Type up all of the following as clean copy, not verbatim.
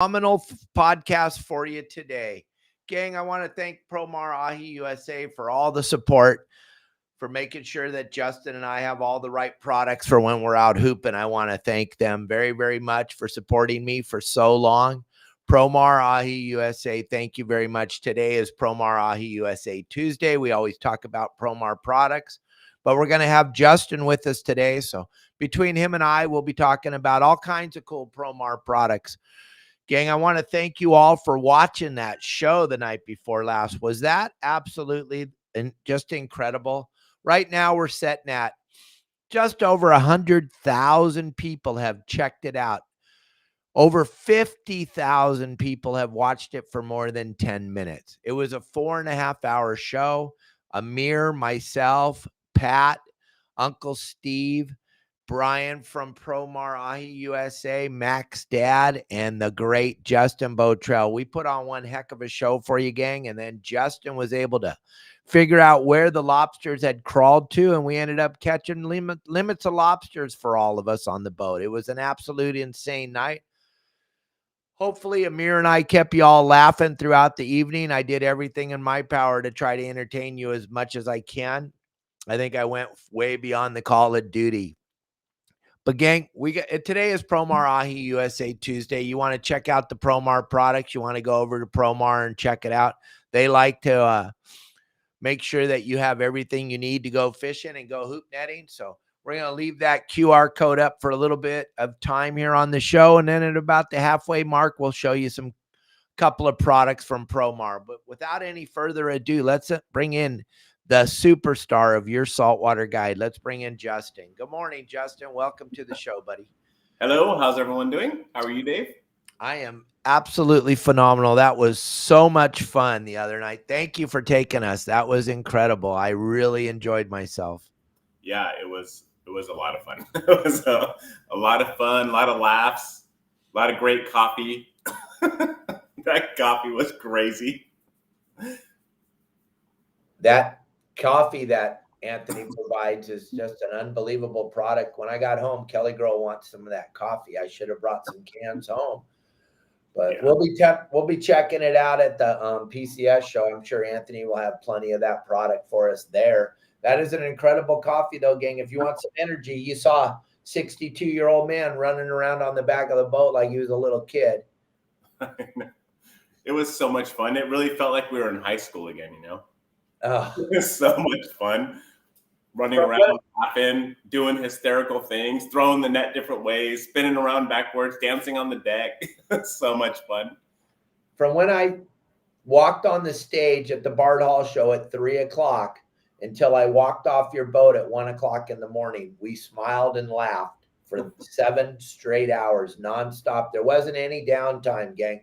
phenomenal podcast for you today. Gang, I want to thank Promar Ahi USA for all the support, for making sure that Justin and I have all the right products for when we're out hooping. I want to thank them very, very much for supporting me for so long. Promar Ahi USA, thank you very much. Today is Promar Ahi USA Tuesday. We always talk about Promar products, but we're going to have Justin with us today. So between him and I, we'll be talking about all kinds of cool Promar products. Gang, I want to thank you all for watching that show the night before last. Was that absolutely just incredible? Right now, we're sitting at just over 100,000 people have checked it out. Over 50,000 people have watched it for more than 10 minutes. It was a 4.5-hour show. Amir, myself, Pat, Uncle Steve, Brian from Promar Ahi USA, Mac's dad, and the great Justin Botrell. We put on one heck of a show for you, gang, and then Justin was able to figure out where the lobsters had crawled to, and we ended up catching limits of lobsters for all of us on the boat. It was an absolute insane night. Hopefully, Amir and I kept you all laughing throughout the evening. I did everything in my power to try to entertain you as much as I can. I think I went way beyond the call of duty. But gang, today is Promar Ahi USA Tuesday. You want to check out the Promar products, you want to go over to Promar and check it out. They like to make sure that you have everything you need to go fishing and go hoop netting. So we're going to leave that QR code up for a little bit of time here on the show. And then at about the halfway mark, we'll show you some couple of products from Promar. But without any further ado, let's bring in the superstar of your saltwater guide. Let's bring in Justin. Good morning, Justin. Welcome to the show, buddy. Hello. How's everyone doing? How are you, Dave? I am absolutely phenomenal. That was so much fun the other night. Thank you for taking us. That was incredible. I really enjoyed myself. Yeah, it was a lot of fun. It was a lot of fun, a lot of laughs, a lot of great coffee. That coffee was crazy. That coffee that Anthony provides is just an unbelievable product. When I got home, Kelly Girl wants some of that coffee. I should have brought some cans home. But yeah, we'll be checking it out at the PCS show. I'm sure Anthony will have plenty of that product for us there. That is an incredible coffee, though, gang. If you want some energy, you saw a 62-year-old man running around on the back of the boat like he was a little kid. It was so much fun. It really felt like we were in high school again, you know? Oh. It was so much fun. Running around, laughing, doing hysterical things, throwing the net different ways, spinning around backwards, dancing on the deck. So much fun. From when I walked on the stage at the Bard Hall show at 3 o'clock until I walked off your boat at 1 o'clock in the morning, we smiled and laughed for 7 straight hours nonstop. There wasn't any downtime, gang.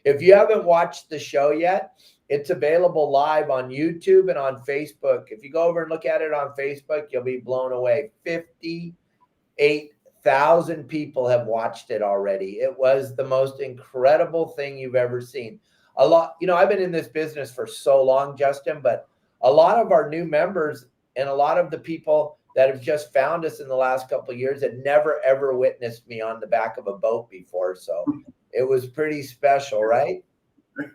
If you haven't watched the show yet, it's available live on YouTube and on Facebook. If you go over and look at it on Facebook, you'll be blown away. 58,000 people have watched it already. It was the most incredible thing you've ever seen. A lot, I've been in this business for so long, Justin, but a lot of our new members and a lot of the people that have just found us in the last couple of years had never, ever witnessed me on the back of a boat before. So it was pretty special, right?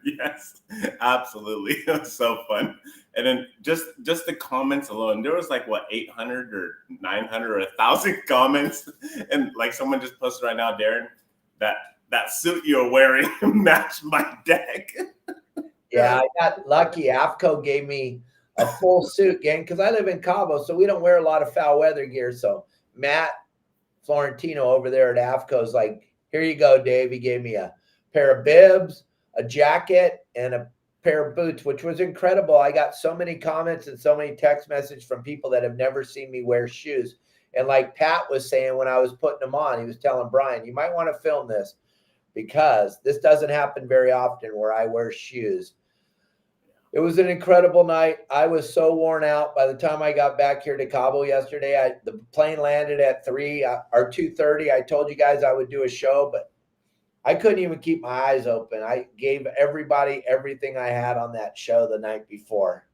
Yes, absolutely. It was so fun. And then just the comments alone, there was like, what, 800 or 900 or 1,000 comments. And like someone just posted right now, Darren, that suit you're wearing matched my deck. Yeah, I got lucky. AFCO gave me a full suit, gang, because I live in Cabo, so we don't wear a lot of foul weather gear. So Matt Florentino over there at AFCO is like, here you go, Dave. He gave me a pair of bibs, a jacket, and a pair of boots, which was incredible. I got so many comments and so many text messages from people that have never seen me wear shoes. And like Pat was saying when I was putting them on, he was telling Brian, you might want to film this because this doesn't happen very often where I wear shoes. It was an incredible night. I was so worn out. By the time I got back here to Cabo yesterday, the plane landed at 3 or 2:30. I told you guys I would do a show, but I couldn't even keep my eyes open. I gave everybody everything I had on that show the night before.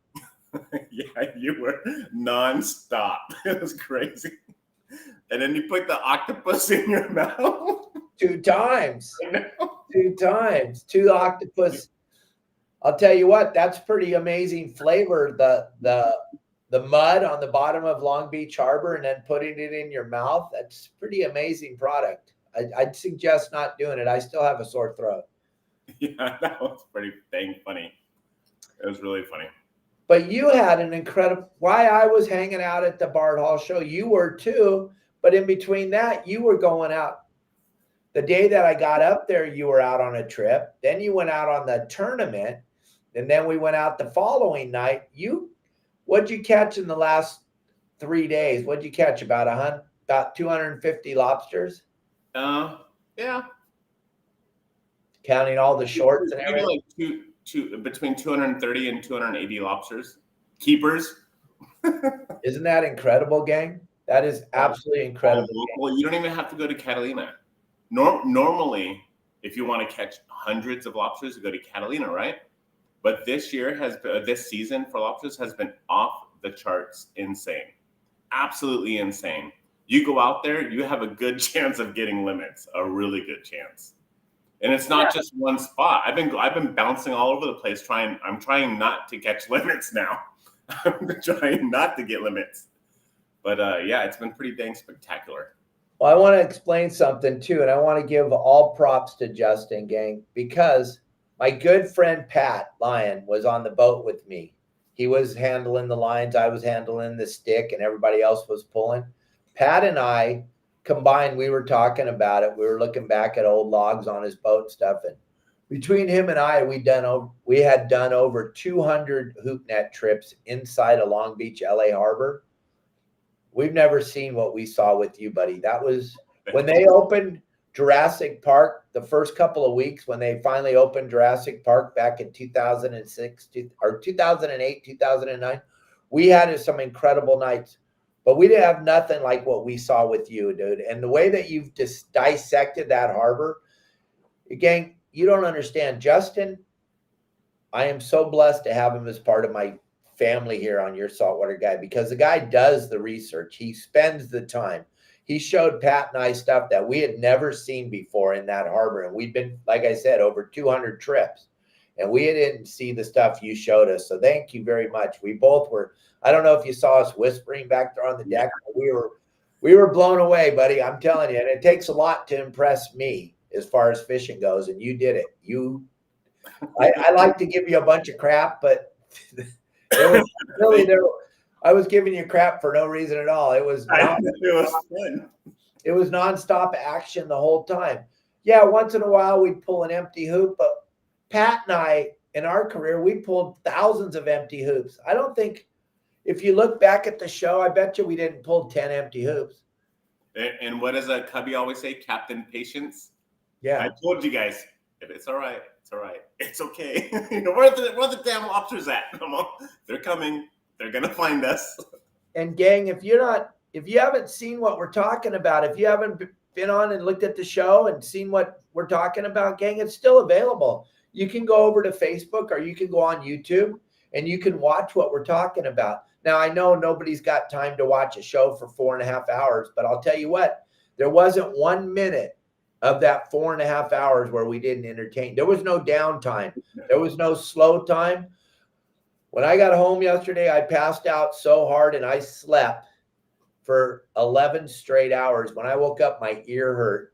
Yeah, you were nonstop. It was crazy. And then you put the octopus in your mouth. 2 times. 2 times, 2 octopus. I'll tell you what, that's pretty amazing flavor. The mud on the bottom of Long Beach Harbor and then putting it in your mouth. That's pretty amazing product. I'd suggest not doing it. I still have a sore throat. Yeah, that was pretty dang funny. It was really funny. But you had an incredible, why I was hanging out at the Bard Hall show, you were too. But in between that, you were going out. The day that I got up there, you were out on a trip. Then you went out on the tournament. And then we went out the following night. What'd you catch in the last 3 days? What'd you catch? About 250 lobsters? Yeah. Counting all the shorts and everything. Like between 230 and 280 lobsters. Keepers. Isn't that incredible, gang? That is absolutely incredible. Well, you don't even have to go to Catalina. Normally, if you want to catch hundreds of lobsters, you go to Catalina, right? But this season for lobsters has been off the charts insane. Absolutely insane. You go out there, you have a good chance of getting limits, a really good chance. And it's not just one spot. I've been bouncing all over the place I'm trying not to catch limits now. I'm trying not to get limits. But yeah, it's been pretty dang spectacular. Well, I want to explain something too, and I want to give all props to Justin, gang, because my good friend Pat Lyon was on the boat with me. He was handling the lines, I was handling the stick, and everybody else was pulling. Pat and I combined, we were talking about it. We were looking back at old logs on his boat and stuff. And between him and I, we had done over 200 hoop net trips inside of Long Beach, LA Harbor. We've never seen what we saw with you, buddy. That was when they opened Jurassic Park, the first couple of weeks when they finally opened Jurassic Park back in 2006 or 2008, 2009. We had some incredible nights, but we didn't have nothing like what we saw with you, dude. And the way that you've just dissected that harbor, gang, you don't understand. Justin, I am so blessed to have him as part of my family here on Your Saltwater Guide, because the guy does the research. He spends the time. He showed Pat and I stuff that we had never seen before in that harbor. And we've been, like I said, over 200 trips. And we didn't see the stuff you showed us. So thank you very much. We both were, I don't know if you saw us whispering back there on the deck. We were blown away, buddy. I'm telling you. And it takes a lot to impress me as far as fishing goes. And you did it. I like to give you a bunch of crap, but it was really there. I was giving you crap for no reason at all. It was fun. It was nonstop action the whole time. Yeah, once in a while we'd pull an empty hoop, but Pat and I, in our career, we pulled thousands of empty hoops. I don't think, if you look back at the show, I bet you we didn't pull 10 empty hoops. And what does a cubby always say? Captain Patience. Yeah, I told you guys, it's all right. It's all right. It's okay. Where the damn lobsters at? Come on, they're coming. They're gonna find us. And gang, if you haven't seen what we're talking about, if you haven't been on and looked at the show and seen what we're talking about, gang, it's still available. You can go over to Facebook or you can go on YouTube and you can watch what we're talking about. Now, I know nobody's got time to watch a show for 4.5 hours, but I'll tell you what, there wasn't 1 minute of that 4.5 hours where we didn't entertain. There was no downtime. There was no slow time. When I got home yesterday, I passed out so hard and I slept for 11 straight hours. When I woke up, my ear hurt.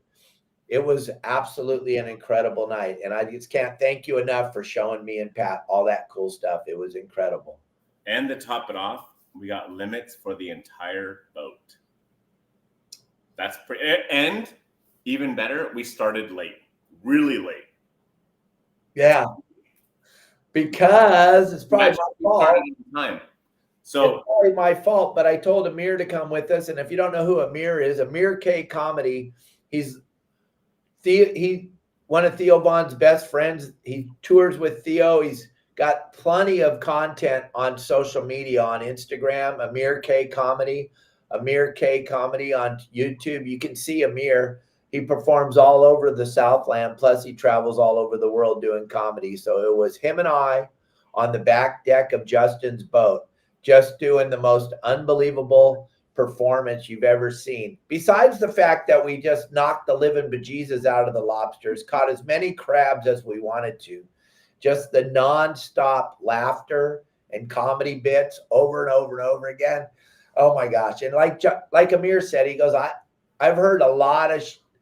It was absolutely an incredible night. And I just can't thank you enough for showing me and Pat all that cool stuff. It was incredible. And to top it off, we got limits for the entire boat. That's pretty. And even better, we started late, really late. Yeah. Because it's probably my fault. So it's probably my fault, but I told Amir to come with us. And if you don't know who Amir is, Amir K Comedy, he's one of Theo Vaughn's best friends. He tours with Theo. He's got plenty of content on social media, on Instagram, Amir K Comedy on YouTube. You can see Amir. He performs all over the Southland, plus he travels all over the world doing comedy. So it was him and I on the back deck of Justin's boat, just doing the most unbelievable performance you've ever seen. Besides the fact that we just knocked the living bejesus out of the lobsters, caught as many crabs as we wanted to. Just the nonstop laughter and comedy bits over and over and over again. Oh my gosh. And like Amir said, he goes, I've heard a lot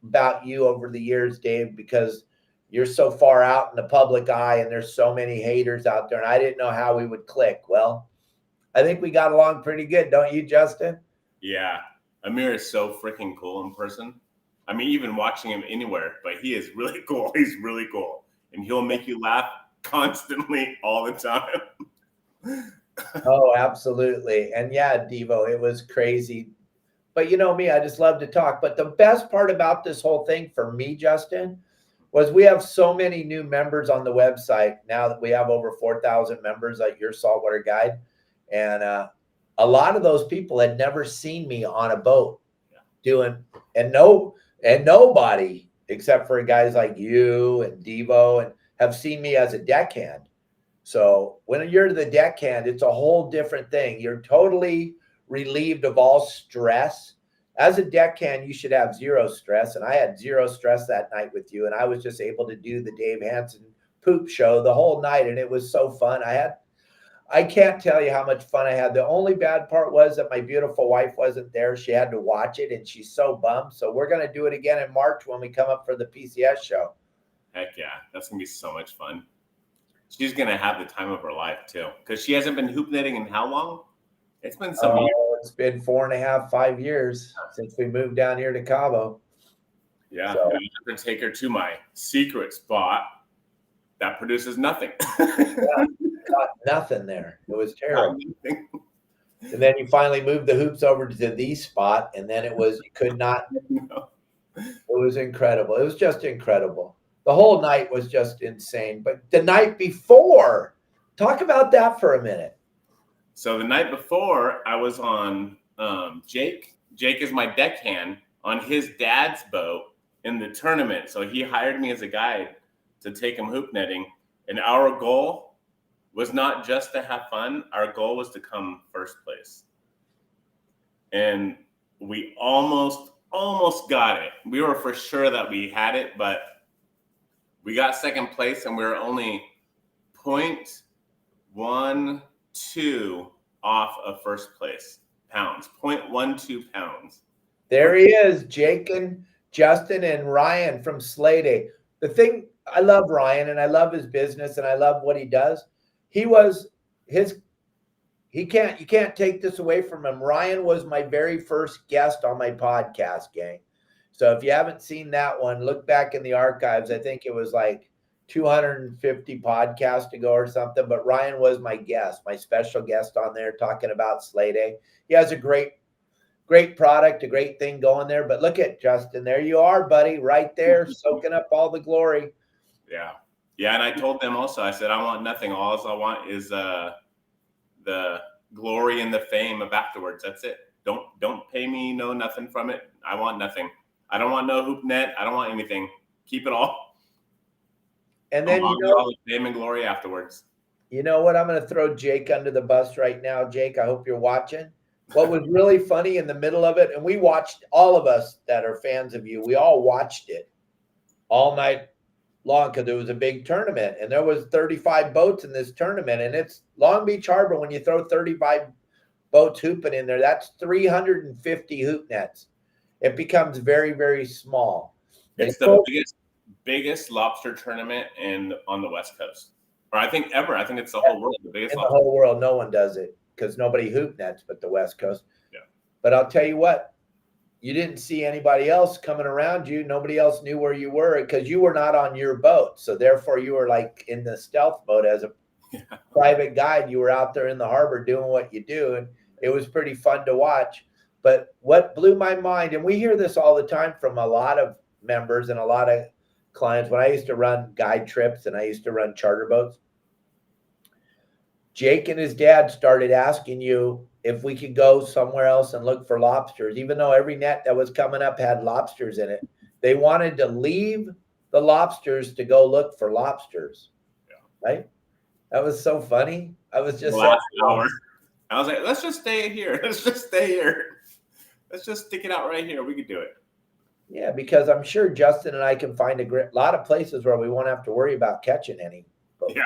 about you over the years, Dave, because you're so far out in the public eye and there's so many haters out there. And I didn't know how we would click. Well, I think we got along pretty good. Don't you, Justin? Yeah. Amir is so freaking cool in person. I mean, even watching him anywhere, but he is really cool. He's really cool. And he'll make you laugh constantly all the time. Oh, absolutely. And yeah, Devo, it was crazy. But you know me, I just love to talk. But the best part about this whole thing for me, Justin, was we have so many new members on the website now that we have over 4,000 members at Your Saltwater Guide. And a lot of those people had never seen me on a boat doing, and nobody except for guys like you and Devo and have seen me as a deckhand. So when you're the deckhand, it's a whole different thing. You're totally relieved of all stress. As a deckhand, you should have zero stress. And I had zero stress that night with you. And I was just able to do the Dave Hansen poop show the whole night. And it was so fun. I can't tell you how much fun I had. The only bad part was that my beautiful wife wasn't there. She had to watch it and she's so bummed. So we're going to do it again in March when we come up for the PCS show. Heck yeah. That's going to be so much fun. She's going to have the time of her life too. Because she hasn't been hoop netting in how long? It's been some years. It's been 4.5, 5 years since we moved down here to Cabo. Yeah. So. And I'm going to take her to my secret spot that produces nothing. Yeah. Got nothing there. It was terrible. And then you finally moved the hoops over to the spot, and then you could not. No. It was incredible. It was just incredible. The whole night was just insane. But the night before, talk about that for a minute. So the night before, I was on Jake. Jake is my deckhand on his dad's boat in the tournament. So he hired me as a guide to take him hoop netting. And our goal was not just to have fun. Our goal was to come first place. And we almost got it. We were for sure that we had it, but we got second place and we were only 0.12 off of first place pounds, 0.12 pounds. There he is, Jake and Justin and Ryan from Slay Day. The thing, I love Ryan and I love his business and I love what he does. You can't take this away from him. Ryan was my very first guest on my podcast, gang. So if you haven't seen that one, look back in the archives. I think it was like 250 podcasts ago or something, but Ryan was my guest, my special guest on there talking about Slay Day. He has a great product, a great thing going there, but look at Justin. There you are, buddy, right there, soaking up all the glory. Yeah. Yeah, and I told them also, I said, I want nothing. All I want is the glory and the fame of afterwards. That's it. Don't pay me nothing from it. I want nothing. I don't want no hoop net. I don't want anything. Keep it all. And then all the fame and glory afterwards. You know what? I'm going to throw Jake under the bus right now. Jake, I hope you're watching. What was really funny in the middle of it, and we watched, all of us that are fans of you, we all watched it all night long because it was a big tournament and there was 35 boats in this tournament, and it's Long Beach Harbor. When you throw 35 boats hooping in there, that's 350 hoop nets. It becomes very, very small. It's the biggest lobster tournament on the West Coast, or I think ever. I think it's the whole world. The biggest in the whole world. No one does it because nobody hoop nets but the West Coast. Yeah. But I'll tell you what, you didn't see anybody else coming around you. Nobody else knew where you were because you were not on your boat. So therefore you were like in the stealth boat as a private guide. You were out there in the harbor doing what you do. And it was pretty fun to watch. But what blew my mind, and we hear this all the time from a lot of members and a lot of clients. When I used to run guide trips and I used to run charter boats, Jake and his dad started asking you if we could go somewhere else and look for lobsters, even though every net that was coming up had lobsters in it. They wanted to leave the lobsters to go look for lobsters. Yeah. Right? That was so funny. I was just last hour. I was like, let's just stay here. Let's just stay here. let's just stick it out right here. We could do it. Yeah, because I'm sure Justin and I can find a lot of places where we won't have to worry about catching any. But Yeah,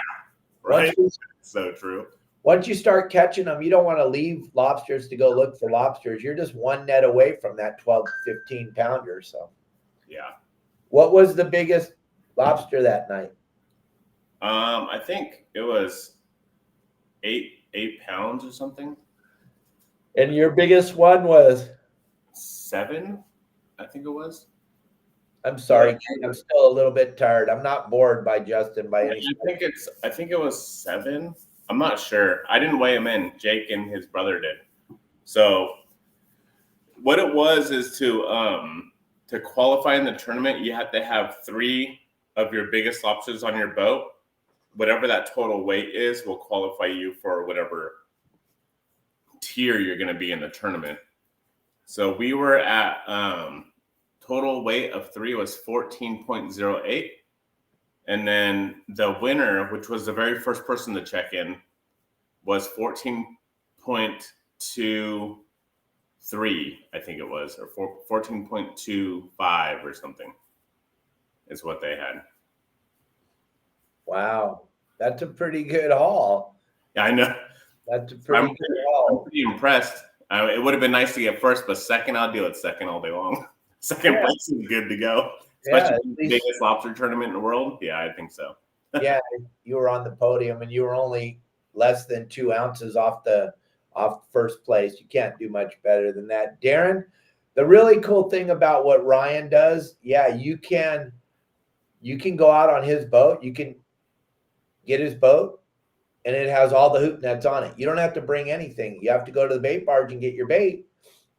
right. So true. Once you start catching them, you don't want to leave lobsters to go look for lobsters. You're just one net away from that 12, 15 pounder. So, yeah. What was the biggest lobster that night? I think it was 8 pounds or something. And your biggest one was 7, I think it was. I'm sorry, I'm still a little bit tired. I'm not bored by Justin by any. I think it was 7. I'm not sure. I didn't weigh him in. Jake and his brother did. So what it was is to qualify in the tournament, you have to have 3 of your biggest lobsters on your boat. Whatever that total weight is will qualify you for whatever tier you're going to be in the tournament. So we were at total weight of 3 was 14.08. And then the winner, which was the very first person to check in, was 14.23, I think it was, or 14.25 or something is what they had. Wow. That's a pretty good haul. Yeah, I know. That's a pretty good haul. I'm pretty impressed. It would have been nice to get first, but second, I'll deal with second all day long. Second place is good to go. Especially the biggest lobster tournament in the world. Yeah, I think so. Yeah, you were on the podium and you were only less than 2 ounces off first place. You can't do much better than that. Darren, the really cool thing about what Ryan does, you can go out on his boat. You can get his boat and it has all the hoop nets on it. You don't have to bring anything. You have to go to the bait barge and get your bait,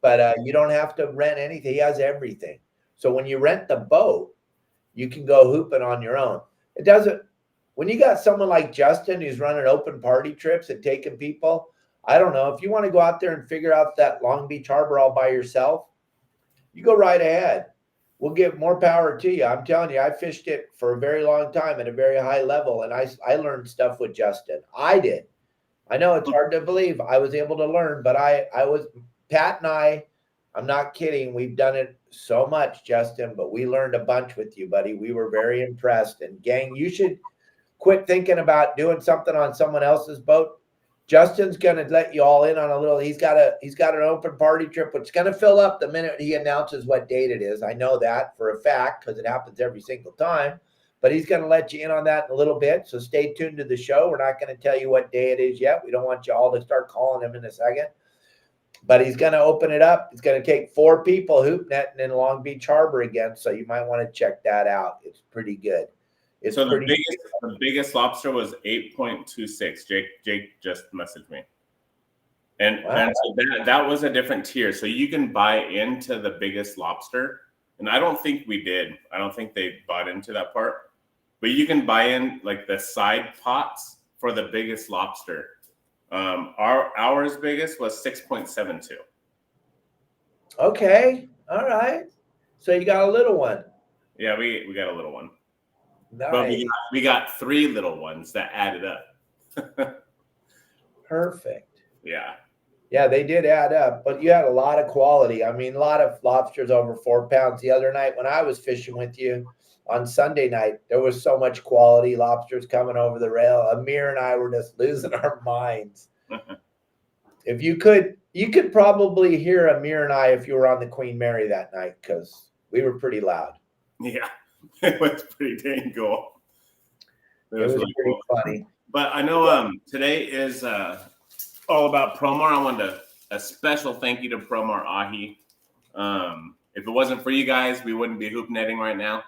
but you don't have to rent anything. He has everything. So when you rent the boat, you can go hooping on your own. It doesn't, when you got someone like Justin who's running open party trips and taking people, I don't know, if you want to go out there and figure out that Long Beach Harbor all by yourself, you go right ahead. We'll give more power to you. I'm telling you, I fished it for a very long time at a very high level, and I learned stuff with Justin. I did. I know it's hard to believe. I was able to learn, but Pat and I'm not kidding. We've done it so much, Justin, but we learned a bunch with you, buddy. We were very impressed. And gang, you should quit thinking about doing something on someone else's boat. Justin's going to let you all in on a little. He's got an open party trip, which is going to fill up the minute he announces what date it is. I know that for a fact because it happens every single time. But he's going to let you in on that in a little bit. So stay tuned to the show. We're not going to tell you what day it is yet. We don't want you all to start calling him in a second. But he's going to open it up. It's going to take 4 people hoop netting in Long Beach Harbor again. So you might want to check that out. It's pretty good. So the biggest lobster was 8.26. Jake just messaged me. And so that was a different tier. So you can buy into the biggest lobster. And I don't think we did. I don't think they bought into that part. But you can buy in like the side pots for the biggest lobster. Ours biggest was 6.72. Okay. All right. So you got a little one. Yeah, we got a little one. Nice. But we got 3 little ones that added up. Perfect. Yeah. Yeah, they did add up, but you had a lot of quality. I mean, a lot of lobsters over 4 pounds. The other night when I was fishing with you on Sunday night, there was so much quality lobsters coming over the rail. Amir and I were just losing our minds. If you could probably hear Amir and I if you were on the Queen Mary that night because we were pretty loud. Yeah, it was pretty dang cool. It was really pretty funny. But I know today is all about Promar. I wanted a special thank you to Promar Ahi. If it wasn't for you guys, we wouldn't be hoop netting right now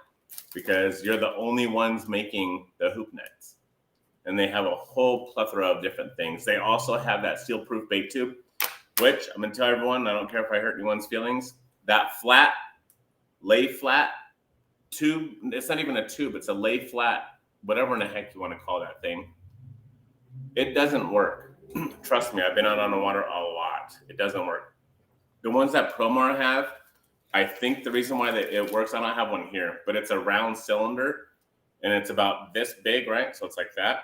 because you're the only ones making the hoop nets. And they have a whole plethora of different things. They also have that steel-proof bait tube, which I'm going to tell everyone, I don't care if I hurt anyone's feelings, that lay flat tube, it's not even a tube, it's a lay flat, whatever in the heck you want to call that thing. It doesn't work. Trust me, I've been out on the water a lot. It doesn't work. The ones that Promar have, I think the reason why it works, I don't have one here, but it's a round cylinder and it's about this big, right? So it's like that.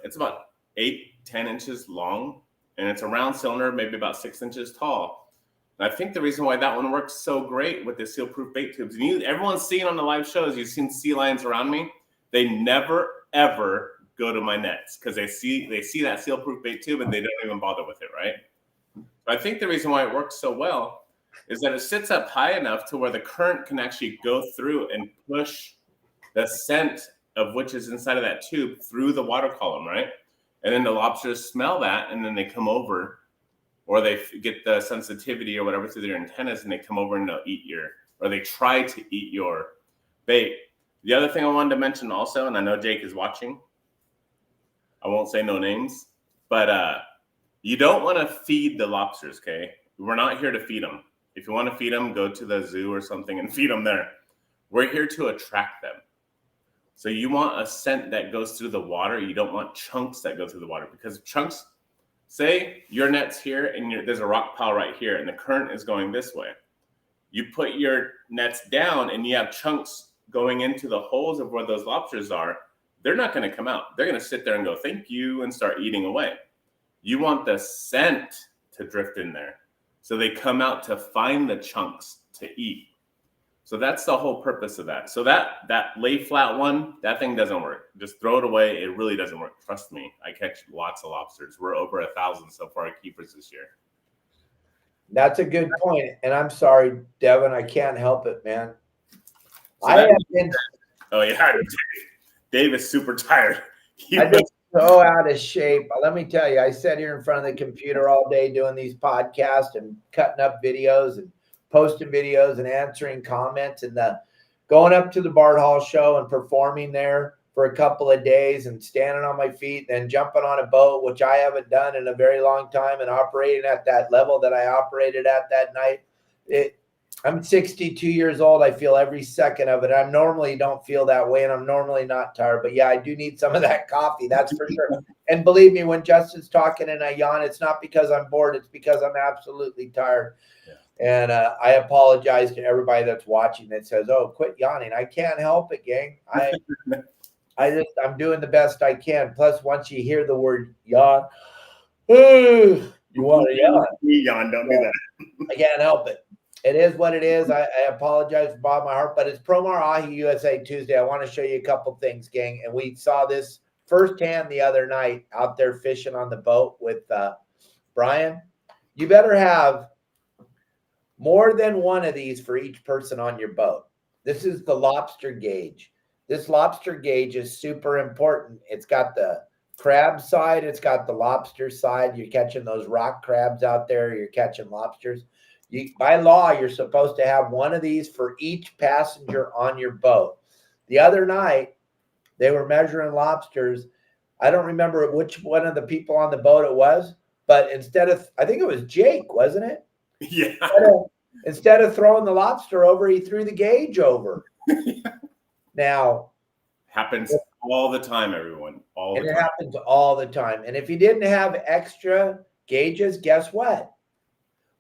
It's about 8-10 inches long and it's a round cylinder, maybe about 6 inches tall. And I think the reason why that one works so great with the seal-proof bait tubes, and everyone's seeing on the live shows, you've seen sea lions around me. They never ever go to my nets because they see that seal-proof bait tube and they don't even bother with it, right? But I think the reason why it works so well is that it sits up high enough to where the current can actually go through and push the scent of which is inside of that tube through the water column, right? And then the lobsters smell that, and then they come over, or they get the sensitivity or whatever through their antennas, and they come over and they'll eat or they try to eat your bait. The other thing I wanted to mention also, and I know Jake is watching, I won't say no names, but you don't want to feed the lobsters, okay? We're not here to feed them. If you want to feed them, go to the zoo or something and feed them there. We're here to attract them. So you want a scent that goes through the water. You don't want chunks that go through the water, because chunks, say your net's here and there's a rock pile right here and the current is going this way. You put your nets down and you have chunks going into the holes of where those lobsters are. They're not going to come out. They're going to sit there and go, thank you, and start eating away. You want the scent to drift in there. So they come out to find the chunks to eat. So that's the whole purpose of that. So that lay flat one, that thing doesn't work. Just throw it away. It really doesn't work. Trust me. I catch lots of lobsters. We're over 1,000 so far at keepers this year. That's a good point. And I'm sorry, Devin, I can't help it, man. So I have been. Oh yeah, Dave is super tired. I've been so out of shape. Let me tell you, I sat here in front of the computer all day doing these podcasts and cutting up videos and posting videos and answering comments and going up to the Bart Hall show and performing there for a couple of days and standing on my feet, then jumping on a boat, which I haven't done in a very long time, and operating at that level that I operated at that night. I'm 62 years old. I feel every second of it. I normally don't feel that way, and I'm normally not tired. But, yeah, I do need some of that coffee. That's for sure. And believe me, when Justin's talking and I yawn, it's not because I'm bored. It's because I'm absolutely tired. Yeah. And I apologize to everybody that's watching that says, oh, quit yawning. I can't help it, gang. I'm doing the best I can. Plus, once you hear the word yawn, you want to yawn. Yawn, don't do that. I can't help it. It is what it is. I apologize for bottom of my heart, but it's Promar Ahi USA Tuesday. I want to show you a couple things, gang. And we saw this firsthand the other night out there fishing on the boat with Brian. You better have more than one of these for each person on your boat. This is the lobster gauge. This lobster gauge is super important. It's got the crab side. It's got the lobster side. You're catching those rock crabs out there. You're catching lobsters. By law, you're supposed to have one of these for each passenger on your boat. The other night, they were measuring lobsters. I don't remember which one of the people on the boat it was, but I think it was Jake, wasn't it? Yeah. Instead of throwing the lobster over, he threw the gauge over. Now, happens all the time, everyone. It happens all the time. And if you didn't have extra gauges, guess what?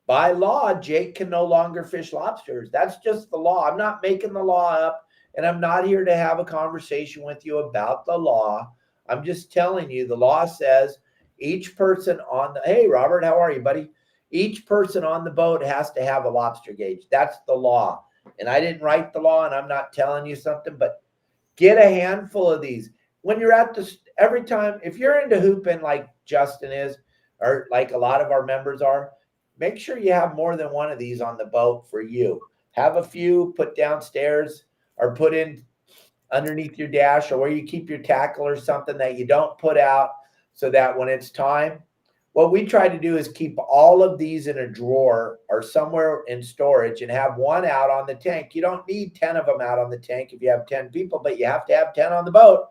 By law, Jake can no longer fish lobsters. That's just the law. I'm not making the law up, and I'm not here to have a conversation with you about the law. I'm just telling you the law says each person hey, Robert, how are you, buddy? Each person on the boat has to have a lobster gauge. That's the law. And I didn't write the law, and I'm not telling you something, but get a handful of these. When you're at every time, if you're into hooping like Justin is, or like a lot of our members are, make sure you have more than one of these on the boat for you. Have a few put downstairs or put in underneath your dash or where you keep your tackle or something that you don't put out, so that when it's time, what we try to do is keep all of these in a drawer or somewhere in storage and have one out on the tank. You don't need 10 of them out on the tank if you have 10 people, but you have to have 10 on the boat.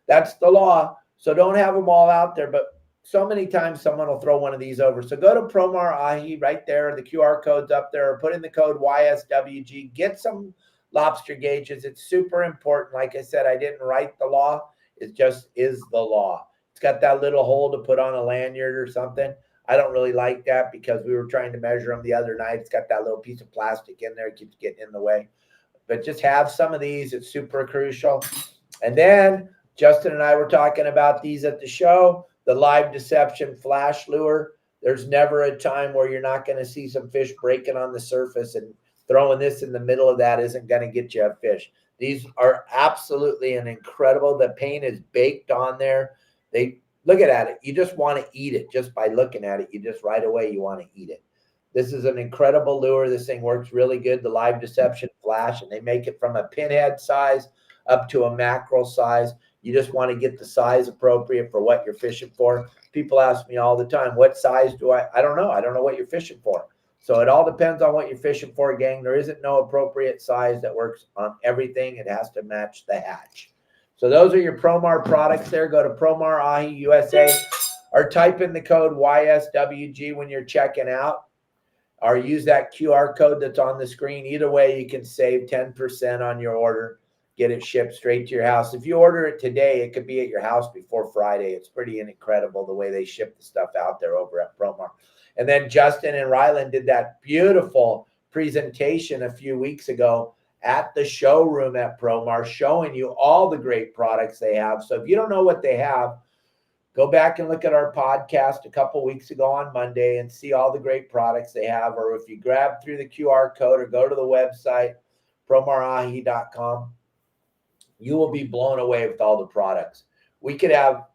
That's the law. So don't have them all out there, but so many times someone will throw one of these over. So go to Promar Ahi right there. The QR code's up there. Or put in the code YSWG. Get some lobster gauges. It's super important. Like I said, I didn't write the law. It just is the law. It's got that little hole to put on a lanyard or something. I don't really like that because we were trying to measure them the other night. It's got that little piece of plastic in there. It keeps getting in the way. But just have some of these. It's super crucial. And then Justin and I were talking about these at the show. The live deception flash lure. There's never a time where you're not going to see some fish breaking on the surface, and throwing this in the middle of that isn't going to get you a fish. These are absolutely an incredible. The paint is baked on there. They look at it. You just want to eat it just by looking at it. You just right away, you want to eat it. This is an incredible lure. This thing works really good. The live deception flash, and they make it from a pinhead size up to a mackerel size. You just want to get the size appropriate for what you're fishing for. People ask me all the time, what size do I don't know. I don't know what you're fishing for. So it all depends on what you're fishing for, gang. There isn't no appropriate size that works on everything. It has to match the hatch. So those are your Promar products there. Go to Promar Ahi USA or type in the code YSWG when you're checking out, or use that QR code that's on the screen. Either way, you can save 10% on your order, get it shipped straight to your house. If you order it today, it could be at your house before Friday. It's pretty incredible the way they ship the stuff out there over at Promar. And then Justin and Ryland did that beautiful presentation a few weeks ago at the showroom at Promar, showing you all the great products they have. So if you don't know what they have, go back and look at our podcast a couple weeks ago on Monday and see all the great products they have. Or if you grab through the QR code or go to the website, promarahi.com, you will be blown away with all the products. We could have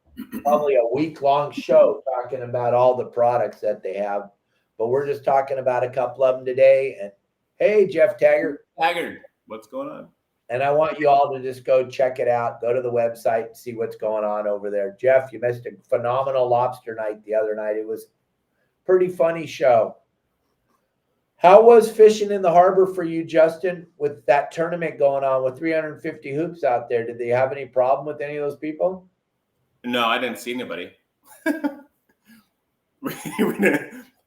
probably a week-long show talking about all the products that they have, but we're just talking about a couple of them today. And hey, Jeff Taggart. Taggart, what's going on? And I want you all to just go check it out. Go to the website and see what's going on over there. Jeff, you missed a phenomenal lobster night the other night. It was a pretty funny show. How was fishing in the harbor for you, Justin, with that tournament going on with 350 hoops out there? Did they have any problem with any of those people? No, I didn't see anybody.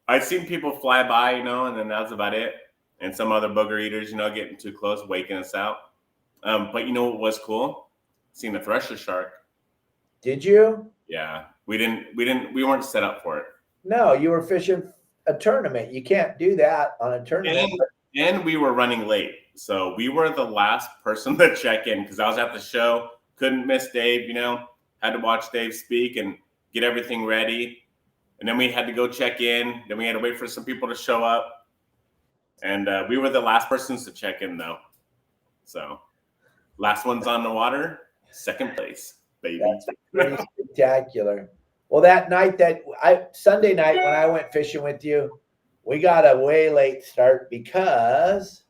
I've seen people fly by, and then that's about it. And some other booger eaters, getting too close, waking us out. But you know what was cool? Seeing the thresher shark. Did you? Yeah, we weren't set up for it. No, you were fishing a tournament. You can't do that on a tournament. And we were running late, so we were the last person to check in because I was at the show. Couldn't miss Dave. Had to watch Dave speak and get everything ready, and then we had to go check in. Then we had to wait for some people to show up, and we were the last persons to check in, though. So. Last one's on the water, second place, baby. That's pretty spectacular. Well, that night Sunday night when I went fishing with you, we got a way late start because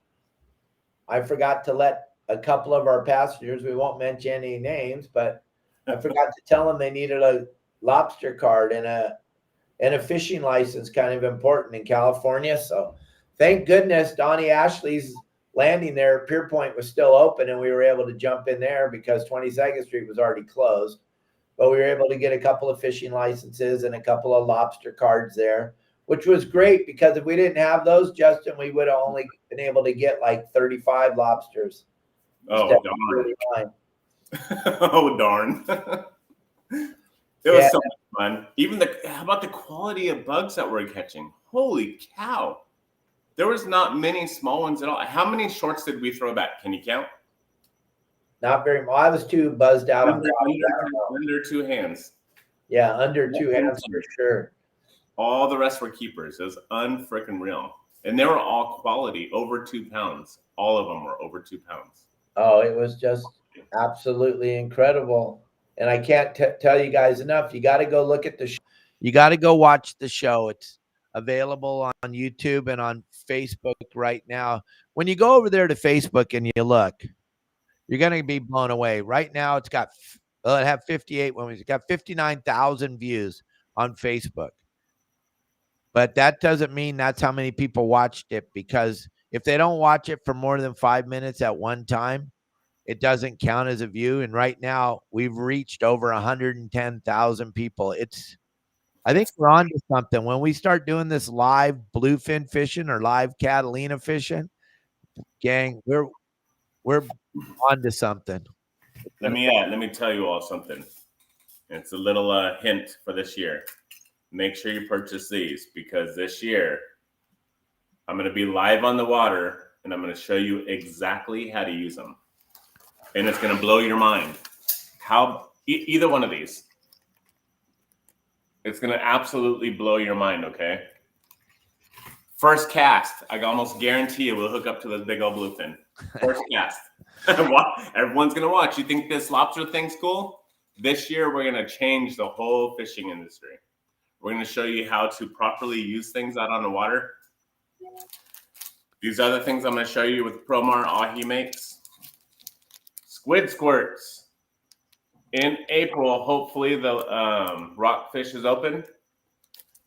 I forgot to let a couple of our passengers, we won't mention any names, but I forgot to tell them they needed a lobster card and a fishing license, kind of important in California. So thank goodness Donnie Ashley's landing there, Pier Point was still open, and we were able to jump in there because 22nd Street was already closed. But we were able to get a couple of fishing licenses and a couple of lobster cards there, which was great because if we didn't have those, Justin, we would have only been able to get like 35 lobsters. Oh, darn. Oh, darn. It was so much fun. Even how about the quality of bugs that we're catching? Holy cow. There was not many small ones at all. How many shorts did we throw back? Can you count? Not very much. I was too buzzed out. Under two hands. Yeah, under two hands for sure. All the rest were keepers. It was unfreaking real. And they were all quality, over 2 pounds. All of them were over 2 pounds. Oh, it was just absolutely incredible. And I can't tell you guys enough. You got to go look at the show. You got to go watch the show. It's available on YouTube and on Facebook right now. When you go over there to Facebook and you look, you're going to be blown away. Right now, it have 58 when it's got 59,000 views on Facebook. But that doesn't mean that's how many people watched it, because if they don't watch it for more than 5 minutes at one time, it doesn't count as a view. And right now, we've reached over 110,000 people. I think we're on to something. When we start doing this live bluefin fishing or live Catalina fishing, gang, we're on to something. Let me tell you all something. It's a little hint for this year. Make sure you purchase these, because this year I'm going to be live on the water and I'm going to show you exactly how to use them. And it's going to blow your mind. Either one of these. It's going to absolutely blow your mind, okay? First cast, I almost guarantee you we'll hook up to this big old bluefin. First cast. Everyone's going to watch. You think this lobster thing's cool? This year, we're going to change the whole fishing industry. We're going to show you how to properly use things out on the water. These other things I'm going to show you with Promar Ahi makes. Squid squirts. In April, hopefully the rockfish is open.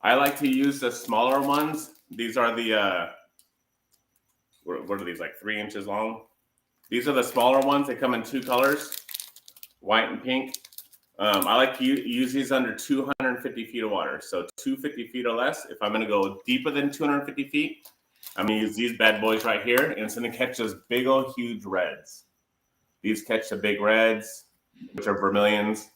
I like to use the smaller ones. These are the, what are these, like 3 inches long? These are the smaller ones. They come in 2 colors, white and pink. I like to use these under 250 feet of water. So 250 feet or less. If I'm going to go deeper than 250 feet, I'm going to use these bad boys right here. And it's going to catch those big old huge reds. These catch the big reds, which are vermilions.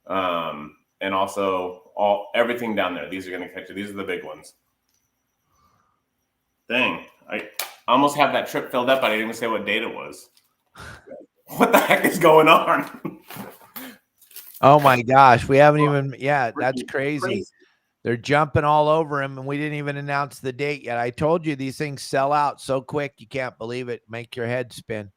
And also everything down there. These are going to catch it. These are the big ones. Dang. I almost have that trip filled up. I didn't even say what date it was. What the heck is going on? Oh my gosh, we haven't even, yeah, that's crazy. They're jumping all over him, and we didn't even announce the date yet. I told you these things sell out so quick, you can't believe it. Make your head spin.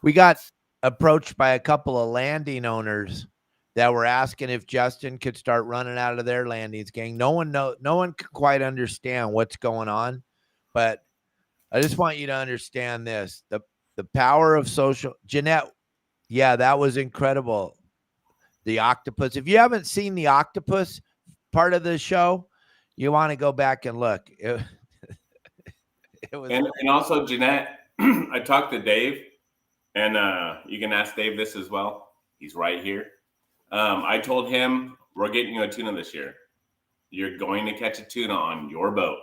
We got approached by a couple of landing owners that were asking if Justin could start running out of their landings, gang. No one can quite understand what's going on, but I just want you to understand this. The power of social. Jeanette, yeah, that was incredible. The octopus. If you haven't seen the octopus part of the show, you want to go back and look. It was and also, Jeanette, I talked to Dave, and you can ask Dave this as well. He's right here. I told him, we're getting you a tuna this year. You're going to catch a tuna on your boat.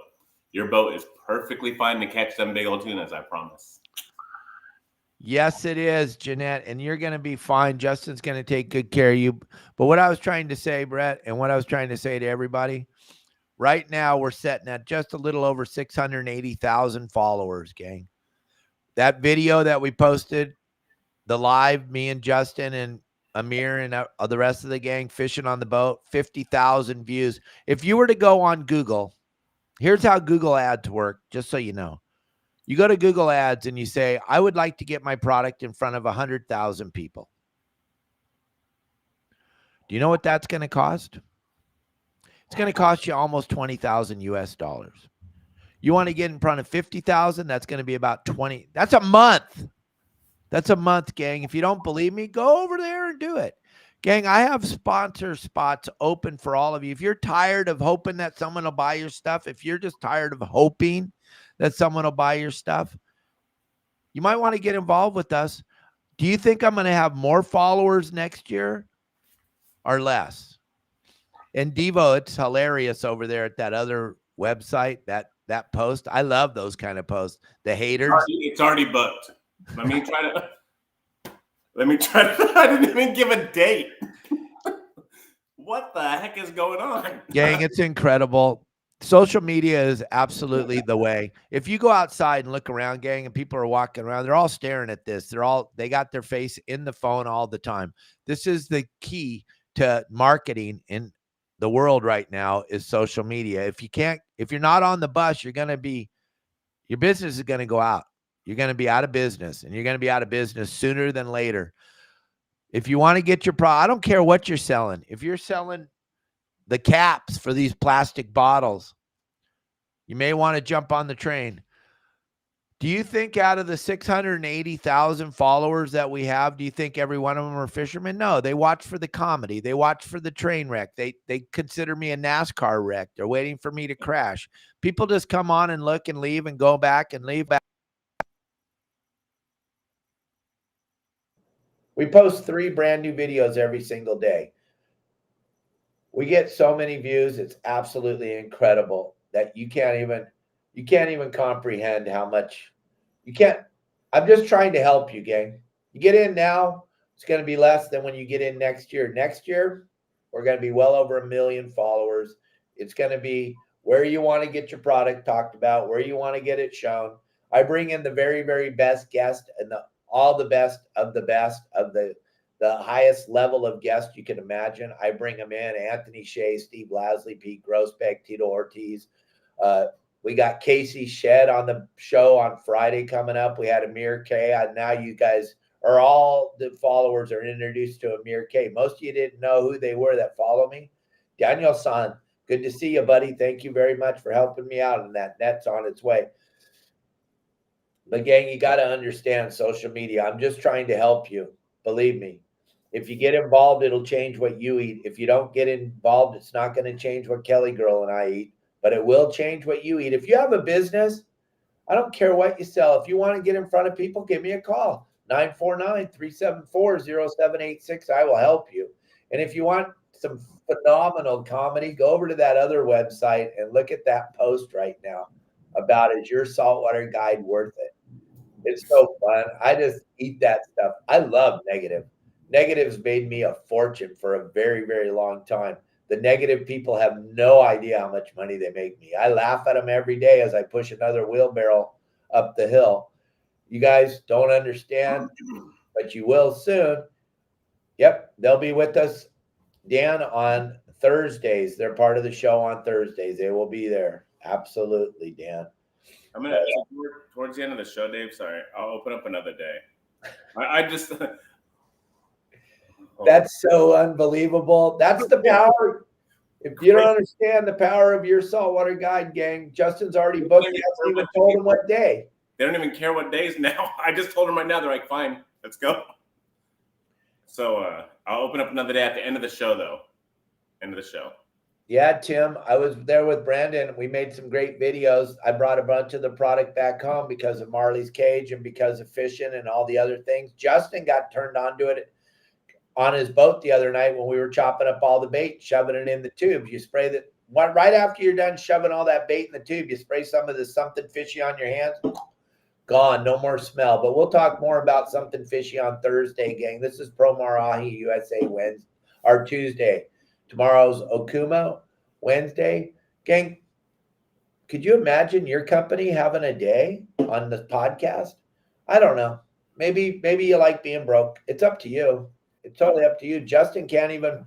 Your boat is perfectly fine to catch them big old tunas, I promise. Yes, it is, Jeanette, and you're going to be fine. Justin's going to take good care of you. But what I was trying to say, Brett, and what I was trying to say to everybody, right now we're sitting at just a little over 680,000 followers, gang. That video that we posted, the live, me and Justin and Amir and the rest of the gang fishing on the boat, 50,000 views. If you were to go on Google, here's how Google ads work, just so you know. You go to Google ads and you say, I would like to get my product in front of 100,000 people. Do you know what that's going to cost? It's going to cost you almost 20,000 US dollars. You want to get in front of 50,000, that's going to be about 20. That's a month. That's a month, gang. If you don't believe me, go over there and do it. Gang, I have sponsor spots open for all of you. If you're tired of hoping that someone will buy your stuff, if you're just tired of hoping that someone will buy your stuff, you might want to get involved with us. Do you think I'm going to have more followers next year or less? And Devo, it's hilarious over there at that other website, that post. I love those kind of posts. The haters. It's already booked. Let me try to. I didn't even give a date. What the heck is going on? Gang, it's incredible. Social media is absolutely the way. If you go outside and look around, gang, and people are walking around, they're all staring at this. They got their face in the phone all the time. This is the key to marketing in the world right now is social media. If you're not on the bus, your business is going to go out. You're going to be out of business, and you're going to be out of business sooner than later. If you want to get your product, I don't care what you're selling. If you're selling the caps for these plastic bottles, you may want to jump on the train. Do you think out of the 680,000 followers that we have, do you think every one of them are fishermen? No, they watch for the comedy. They watch for the train wreck. They consider me a NASCAR wreck. They're waiting for me to crash. People just come on and look and leave and go back and leave back. We post 3 brand new videos every single day. We get so many views. It's absolutely incredible that you can't even comprehend how much you can't. I'm just trying to help you, gang. You get in now, it's going to be less than when you get in next year. Next year, we're going to be well over 1 million followers. It's going to be where you want to get your product talked about, where you want to get it shown. I bring in the very, very best guest and all the best of the the highest level of guests you can imagine. I bring them in: Anthony Shea, Steve Lasley, Pete Grossbeck, Tito Ortiz. We got Casey Shed on the show on Friday coming up. We had Amir K. And now you guys are all the followers are introduced to Amir K. Most of you didn't know who they were that follow me. Daniel San, good to see you, buddy. Thank you very much for helping me out, and that net's on its way. But gang, you got to understand social media. I'm just trying to help you. Believe me. If you get involved, it'll change what you eat. If you don't get involved, it's not going to change what Kelly Girl and I eat, but it will change what you eat. If you have a business, I don't care what you sell. If you want to get in front of people, give me a call. 949-374-0786. I will help you. And if you want some phenomenal comedy, go over to that other website and look at that post right now about is your saltwater guide worth it? It's so fun. I just eat that stuff. I love negative. Negatives made me a fortune for a very, very long time. The negative people have no idea how much money they make me. I laugh at them every day as I push another wheelbarrow up the hill. You guys don't understand, but you will soon. Yep, they'll be with us, Dan, on Thursdays. They're part of the show on Thursdays. They will be there. Absolutely, Dan. I'm gonna towards the end of the show, Dave. Sorry, I'll open up another day. I just that's so unbelievable. That's the power. If you don't understand the power of your saltwater guide, gang, Justin's already booked. He hasn't even told them what day. They don't even care what days now. I just told them right now. They're like, fine, let's go. So I'll open up another day at the end of the show, though. End of the show. Yeah, Tim, I was there with Brandon. We made some great videos. I brought a bunch of the product back home because of Marley's Cage and because of fishing and all the other things. Justin got turned on to it on his boat the other night when we were chopping up all the bait, shoving it in the tube. You spray that right after you're done shoving all that bait in the tube, you spray some of the something fishy on your hands. Gone, no more smell. But we'll talk more about something fishy on Thursday, gang. This is Promar Ahi USA Wednesday or Tuesday. Tomorrow's Okuma Wednesday. Gang, could you imagine your company having a day on the podcast? I don't know. Maybe you like being broke. It's up to you. It's totally up to you. Justin can't even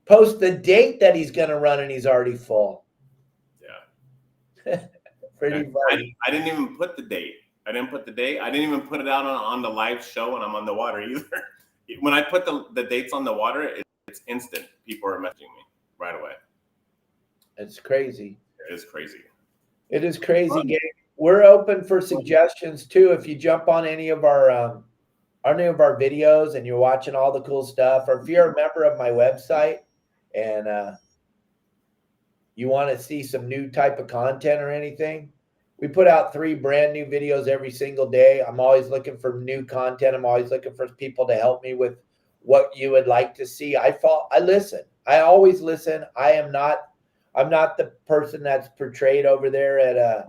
post the date that he's going to run, and he's already full. Yeah. Pretty funny. I didn't even put the date. I didn't even put it out on the live show when I'm on the water either. When I put the dates on the water, it's instant. People are messaging me right away. It's crazy. It is crazy. It is crazy, gang. We're open for suggestions too. If you jump on any of our videos and you're watching all the cool stuff, or if you're a member of my website and you want to see some new type of content or anything, we put out 3 brand new videos every single day. I'm always looking for new content. I'm always looking for people to help me with what you would like to see. I listen. I always listen. I'm not the person that's portrayed over there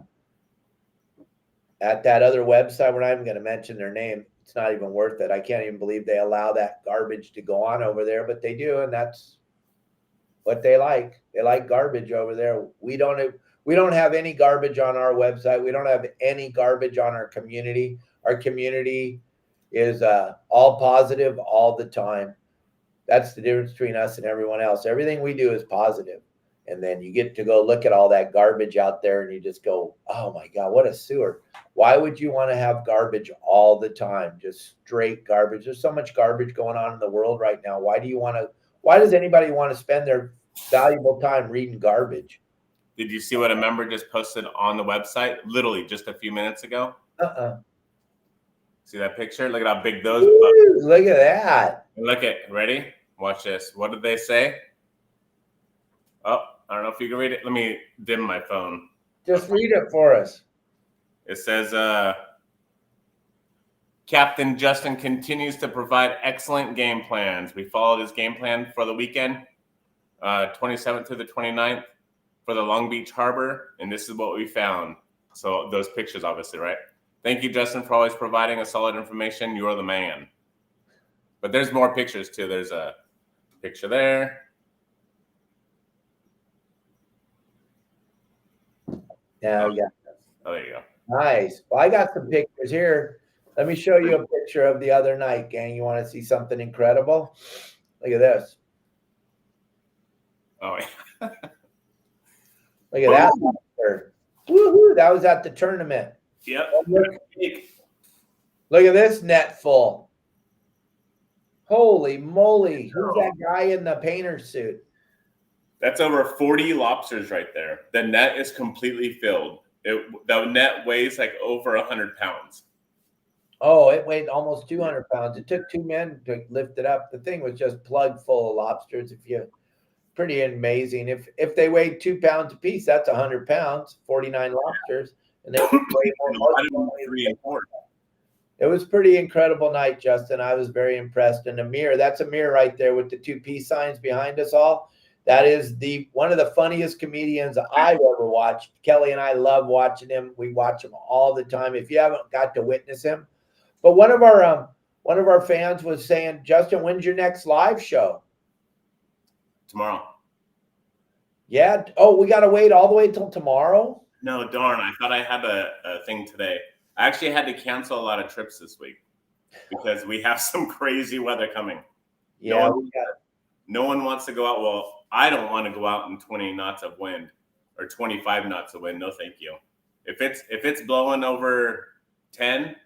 at that other website. We're not even going to mention their name. It's not even worth it. I can't even believe they allow that garbage to go on over there, but they do, and that's what they like. They like garbage over there. We don't have any garbage on our website. We don't have any garbage on our community. Our community is all positive all the time. That's the difference between us and everyone else. Everything we do is positive. And then you get to go look at all that garbage out there and you just go, oh my God, what a sewer. Why would you want to have garbage all the time? Just straight garbage. There's so much garbage going on in the world right now. Why does anybody want to spend their valuable time reading garbage? Did you see what a member just posted on the website? Literally just a few minutes ago. See that picture? Look at how big those. Ooh, look at that. Ready? Watch this. What did they say? Oh, I don't know if you can read it. Let me dim my phone. Just read it for us. It says, Captain Justin continues to provide excellent game plans. We followed his game plan for the weekend, 27th to the 29th for the Long Beach Harbor, and this is what we found. So those pictures, obviously, right? Thank you, Justin, for always providing us solid information. You're the man. But there's more pictures, too. There's a picture there. Yeah. Oh, there you go. Nice. Well, I got some pictures here. Let me show you a picture of the other night, gang. You want to see something incredible? Look at this. Oh, yeah. Look at that. Woohoo! That was at the tournament. Yep. Look at this net full. Holy moly. Who's that guy in the painter suit? That's over 40 lobsters right there. The net is completely filled. The net weighs like over 100 pounds. Oh, it weighed almost 200 pounds. It took 2 men to lift it up. The thing was just plugged full of lobsters. Pretty amazing. If they weighed 2 pounds a piece, that's 100 pounds, 49 lobsters. And they weigh more. 3 and 4. It was pretty incredible night, Justin. I was very impressed. And Amir, that's Amir right there with the 2 peace signs behind us all. That is one of the funniest comedians I've ever watched. Kelly and I love watching him. We watch him all the time. If you haven't got to witness him. But one of our fans was saying, Justin, when's your next live show? Tomorrow. Yeah. Oh, we got to wait all the way till tomorrow? No, darn. I thought I had a thing today. I actually had to cancel a lot of trips this week because we have some crazy weather coming. Yeah. No one wants to go out. Well, I don't want to go out in 20 knots of wind or 25 knots of wind. No, thank you. If it's blowing over 10,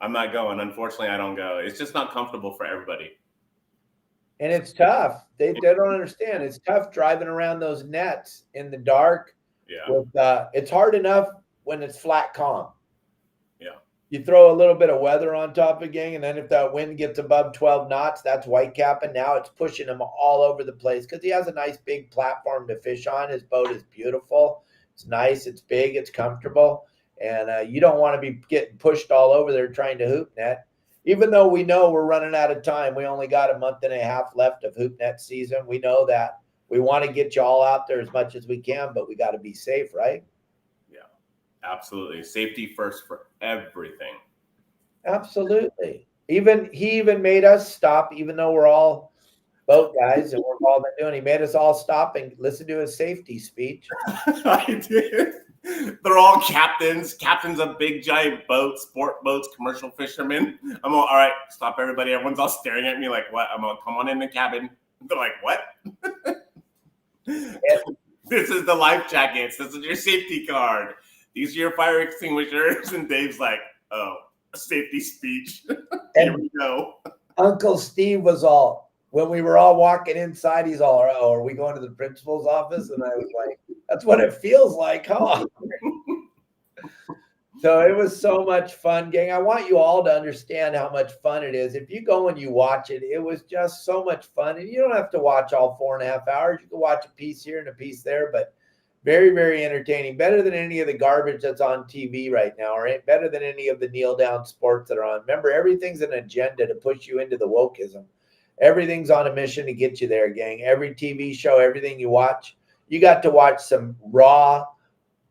I'm not going. Unfortunately, I don't go. It's just not comfortable for everybody. And it's tough. They don't understand. It's tough driving around those nets in the dark. Yeah. It's hard enough when it's flat calm. Yeah. You throw a little bit of weather on top of it, gang, and then if that wind gets above 12 knots, that's white capping. Now it's pushing him all over the place because he has a nice big platform to fish on. His boat is beautiful. It's nice. It's big. It's comfortable. And you don't want to be getting pushed all over there trying to hoop net. Even though we know we're running out of time, we only got a month and a half left of hoop net season. We know that we want to get you all out there as much as we can, but we got to be safe, right? Yeah, absolutely. Safety first for everything. Absolutely. He even made us stop, even though we're all boat guys and we're all been doing. He made us all stop and listen to his safety speech. I did. They're all captains of big giant boats, sport boats, commercial fishermen. I'm all right, stop everybody. Everyone's all staring at me like, what? I'm all, come on in the cabin. They're like, what? This is the life jackets. This is your safety card. These are your fire extinguishers. And Dave's like, oh, a safety speech. Here we go. Uncle Steve was all, when we were all walking inside, he's all, oh, are we going to the principal's office? And I was like, that's what it feels like, huh? So it was so much fun, gang. I want you all to understand how much fun it is. If you go and you watch it, it was just so much fun. And you don't have to watch all 4.5 hours. You can watch a piece here and a piece there, but very, very entertaining. Better than any of the garbage that's on TV right now, or better than any of the kneel down sports that are on. Remember, everything's an agenda to push you into the wokeism. Everything's on a mission to get you there, gang. Every TV show, everything you watch, you got to watch some raw,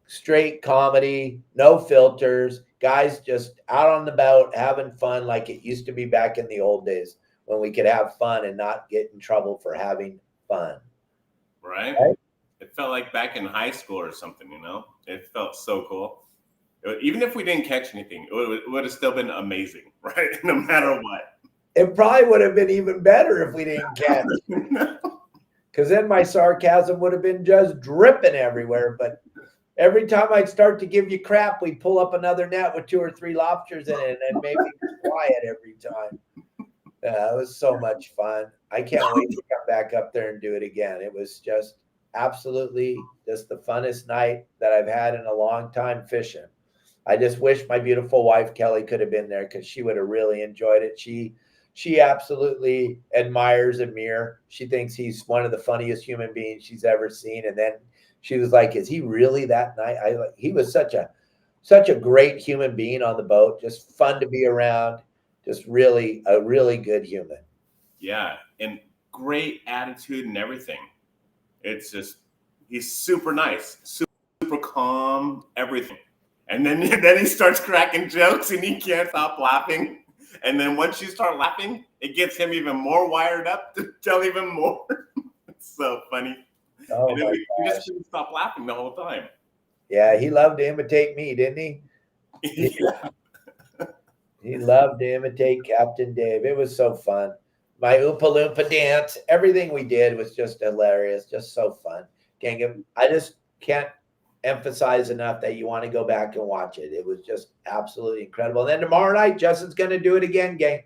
straight comedy, no filters, guys just out on the boat having fun like it used to be back in the old days when we could have fun and not get in trouble for having fun. Right? It felt like back in high school or something, you know? It felt so cool. Even if we didn't catch anything, it would have still been amazing, right? No matter what. It probably would have been even better if we didn't catch it. Because then my sarcasm would have been just dripping everywhere. But every time I'd start to give you crap, we'd pull up another net with 2 or 3 lobsters in it and make me quiet every time. It was so much fun. I can't wait to come back up there and do it again. It was just absolutely just the funnest night that I've had in a long time fishing. I just wish my beautiful wife, Kelly, could have been there because she would have really enjoyed it. She absolutely admires Amir. She thinks he's one of the funniest human beings she's ever seen. And then she was like, is he really that nice? He was such a great human being on the boat, just fun to be around, just really a really good human. Yeah, and great attitude and everything. It's just, he's super nice, super calm, everything. And then he starts cracking jokes and he can't stop laughing. And then once you start laughing, it gets him even more wired up to tell even more. It's so funny. Oh, and then we just couldn't stop laughing the whole time. Yeah, he loved to imitate me, didn't he? Yeah. He loved to imitate Captain Dave. It was so fun. My Oompa Loompa dance, everything we did was just hilarious, just so fun. Gang, I just can't emphasize enough that you want to go back and watch it. It was just absolutely incredible. And then tomorrow night, Justin's going to do it again, gang.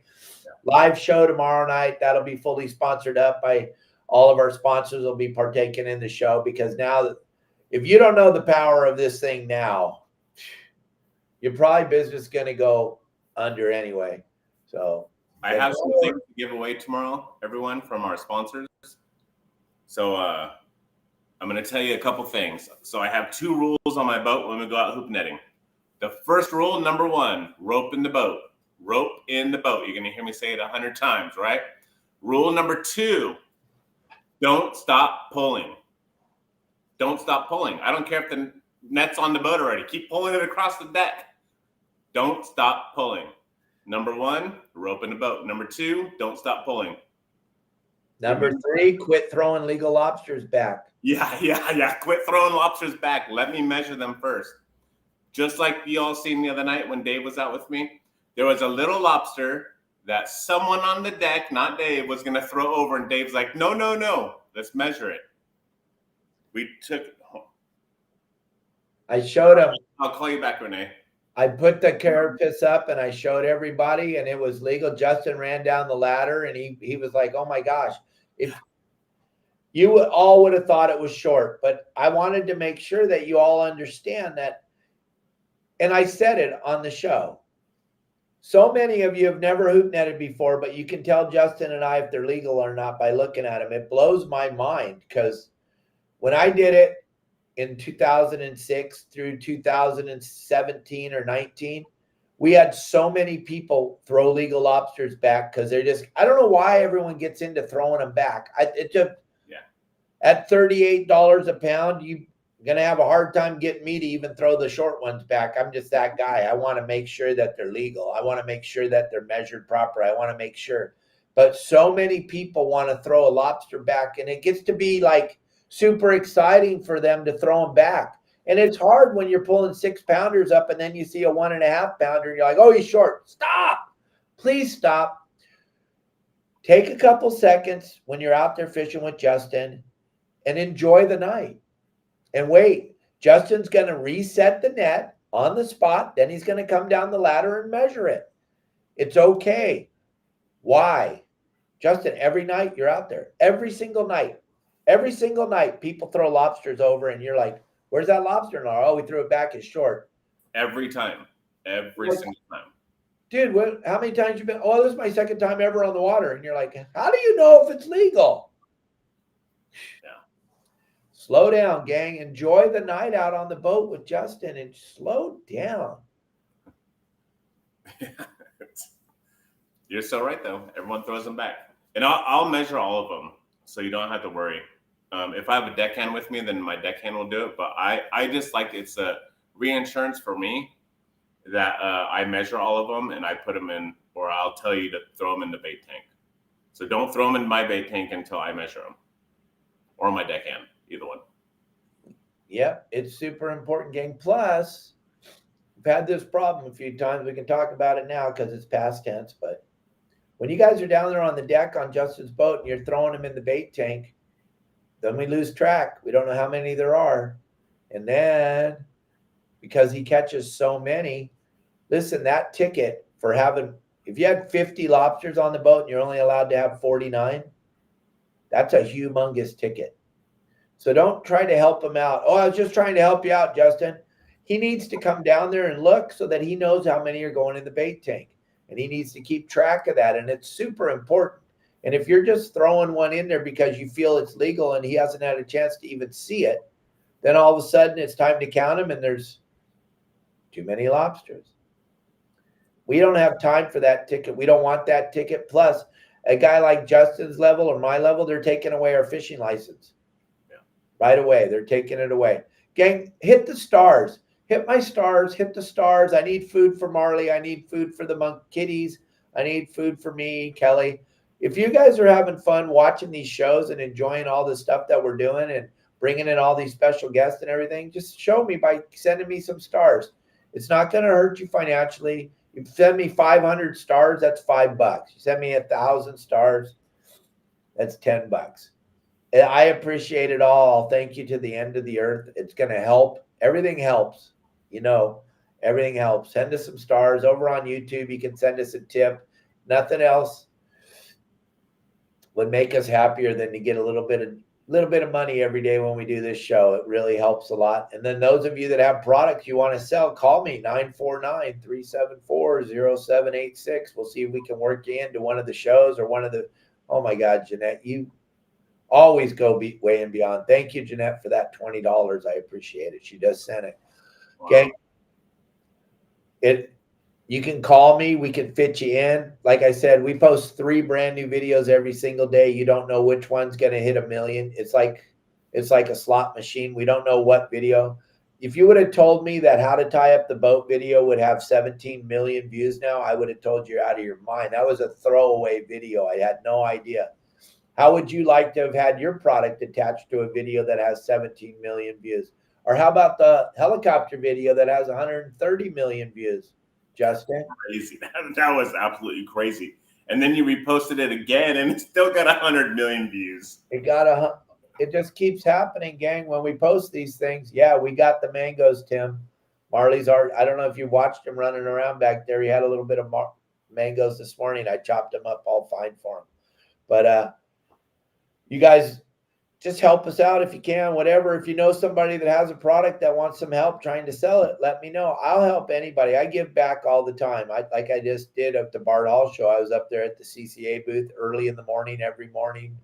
Live show tomorrow night. That'll be fully sponsored up by all of our sponsors will be partaking in the show, because now, if you don't know the power of this thing now, your probably business going to go under anyway. So I have some things to give away tomorrow, everyone, from our sponsors. So I'm going to tell you a couple things. So I have 2 rules on my boat when we go out hoop netting. The first rule, number 1, rope in the boat. Rope in the boat. You're going to hear me say it 100 times, right? Rule number 2, don't stop pulling. Don't stop pulling. I don't care if the net's on the boat already. Keep pulling it across the deck. Don't stop pulling. Number 1, rope in the boat. Number 2, don't stop pulling. Number 3, quit throwing legal lobsters back. Yeah. Quit throwing lobsters back. Let me measure them first. Just like you all seen the other night when Dave was out with me, there was a little lobster that someone on the deck, not Dave, was going to throw over. And Dave's like, no. Let's measure it. We took it home. I showed him. I'll call you back, Renee. I put the carapace up and I showed everybody, and it was legal. Justin ran down the ladder and he was like, oh my gosh, if you all would have thought it was short, but I wanted to make sure that you all understand that. And I said it on the show. So many of you have never hoop netted before, but you can tell Justin and I if they're legal or not by looking at them. It blows my mind, because when I did it in 2006 through 2017 or 19, we had so many people throw legal lobsters back because they're just, I don't know why everyone gets into throwing them back. At $38 a pound, you're going to have a hard time getting me to even throw the short ones back. I'm just that guy. I want to make sure that they're legal. I want to make sure that they're measured proper. I want to make sure. But so many people want to throw a lobster back, and it gets to be like super exciting for them to throw them back. And it's hard when you're pulling 6-pounders up and then you see a 1.5 pounder and you're like, oh, he's short. Stop. Please stop. Take a couple seconds when you're out there fishing with Justin and enjoy the night. And wait, Justin's going to reset the net on the spot. Then he's going to come down the ladder and measure it. It's okay. Why? Justin, every night you're out there. Every single night, people throw lobsters over and you're like, where's that lobster? Oh, we threw it back. It's short. Every time. Every single time. Dude, how many times you been? Oh, this is my 2nd time ever on the water. And you're like, how do you know if it's legal? Yeah. Slow down, gang. Enjoy the night out on the boat with Justin and slow down. You're so right, though. Everyone throws them back. And I'll measure all of them, so you don't have to worry. If I have a deckhand with me, then my deckhand will do it. But I just like, it's a reinsurance for me that I measure all of them and I put them in, or I'll tell you to throw them in the bait tank. So don't throw them in my bait tank until I measure them, or my deckhand, either one. Yep, it's super important, gang. Plus, we've had this problem a few times. We can talk about it now because it's past tense. But when you guys are down there on the deck on Justin's boat and you're throwing them in the bait tank, then we lose track. We don't know how many there are. And then, because he catches so many, listen, that ticket for having, if you had 50 lobsters on the boat and you're only allowed to have 49, that's a humongous ticket. So don't try to help him out. Oh, I was just trying to help you out, Justin. He needs to come down there and look so that he knows how many are going in the bait tank. And he needs to keep track of that. And it's super important. And if you're just throwing one in there because you feel it's legal and he hasn't had a chance to even see it, then all of a sudden it's time to count them and there's too many lobsters. We don't have time for that ticket. We don't want that ticket. Plus, a guy like Justin's level or my level, they're taking away our fishing license. Yeah. Right away. They're taking it away. Gang, hit the stars. Hit my stars. Hit the stars. I need food for Marley. I need food for the monk kitties. I need food for me, Kelly. If you guys are having fun watching these shows and enjoying all the stuff that we're doing and bringing in all these special guests and everything, just show me by sending me some stars. It's not going to hurt you financially. You send me 500 stars, that's $5. You send me 1,000 stars, that's $10. And I appreciate it all. I'll thank you to the end of the earth. It's going to help. Everything helps. You know, everything helps. Send us some stars over on YouTube. You can send us a tip. Nothing else would make us happier than to get a little bit of money every day when we do this show. It really helps a lot. And then those of you that have products you want to sell, call me 949-374-0786. We'll see if we can work you into one of the shows or one of the. Oh my God, Jeanette, you always go way and beyond. Thank you, Jeanette, for that $20. I appreciate it. She does send it. Wow. Okay. You can call me. We can fit you in. Like I said, we post 3 brand new videos every single day. You don't know which one's going to hit 1 million. It's like a slot machine. We don't know what video. If you would have told me that how to tie up the boat video would have 17 million views now, I would have told you out of your mind. That was a throwaway video. I had no idea. How would you like to have had your product attached to a video that has 17 million views? Or how about the helicopter video that has 130 million views? Justin? Crazy. That was absolutely crazy. And then you reposted it again and it still got 100 million views. It just keeps happening, gang. When we post these things, yeah, we got the mangoes, Tim. Marley's art. I don't know if you watched him running around back there. He had a little bit of mangoes this morning. I chopped them up all fine for him. But you guys just help us out if you can, whatever. If you know somebody that has a product that wants some help trying to sell it, let me know. I'll help anybody. I give back all the time. Like I just did at the Bart Hall show. I was up there at the CCA booth early in the morning, every morning,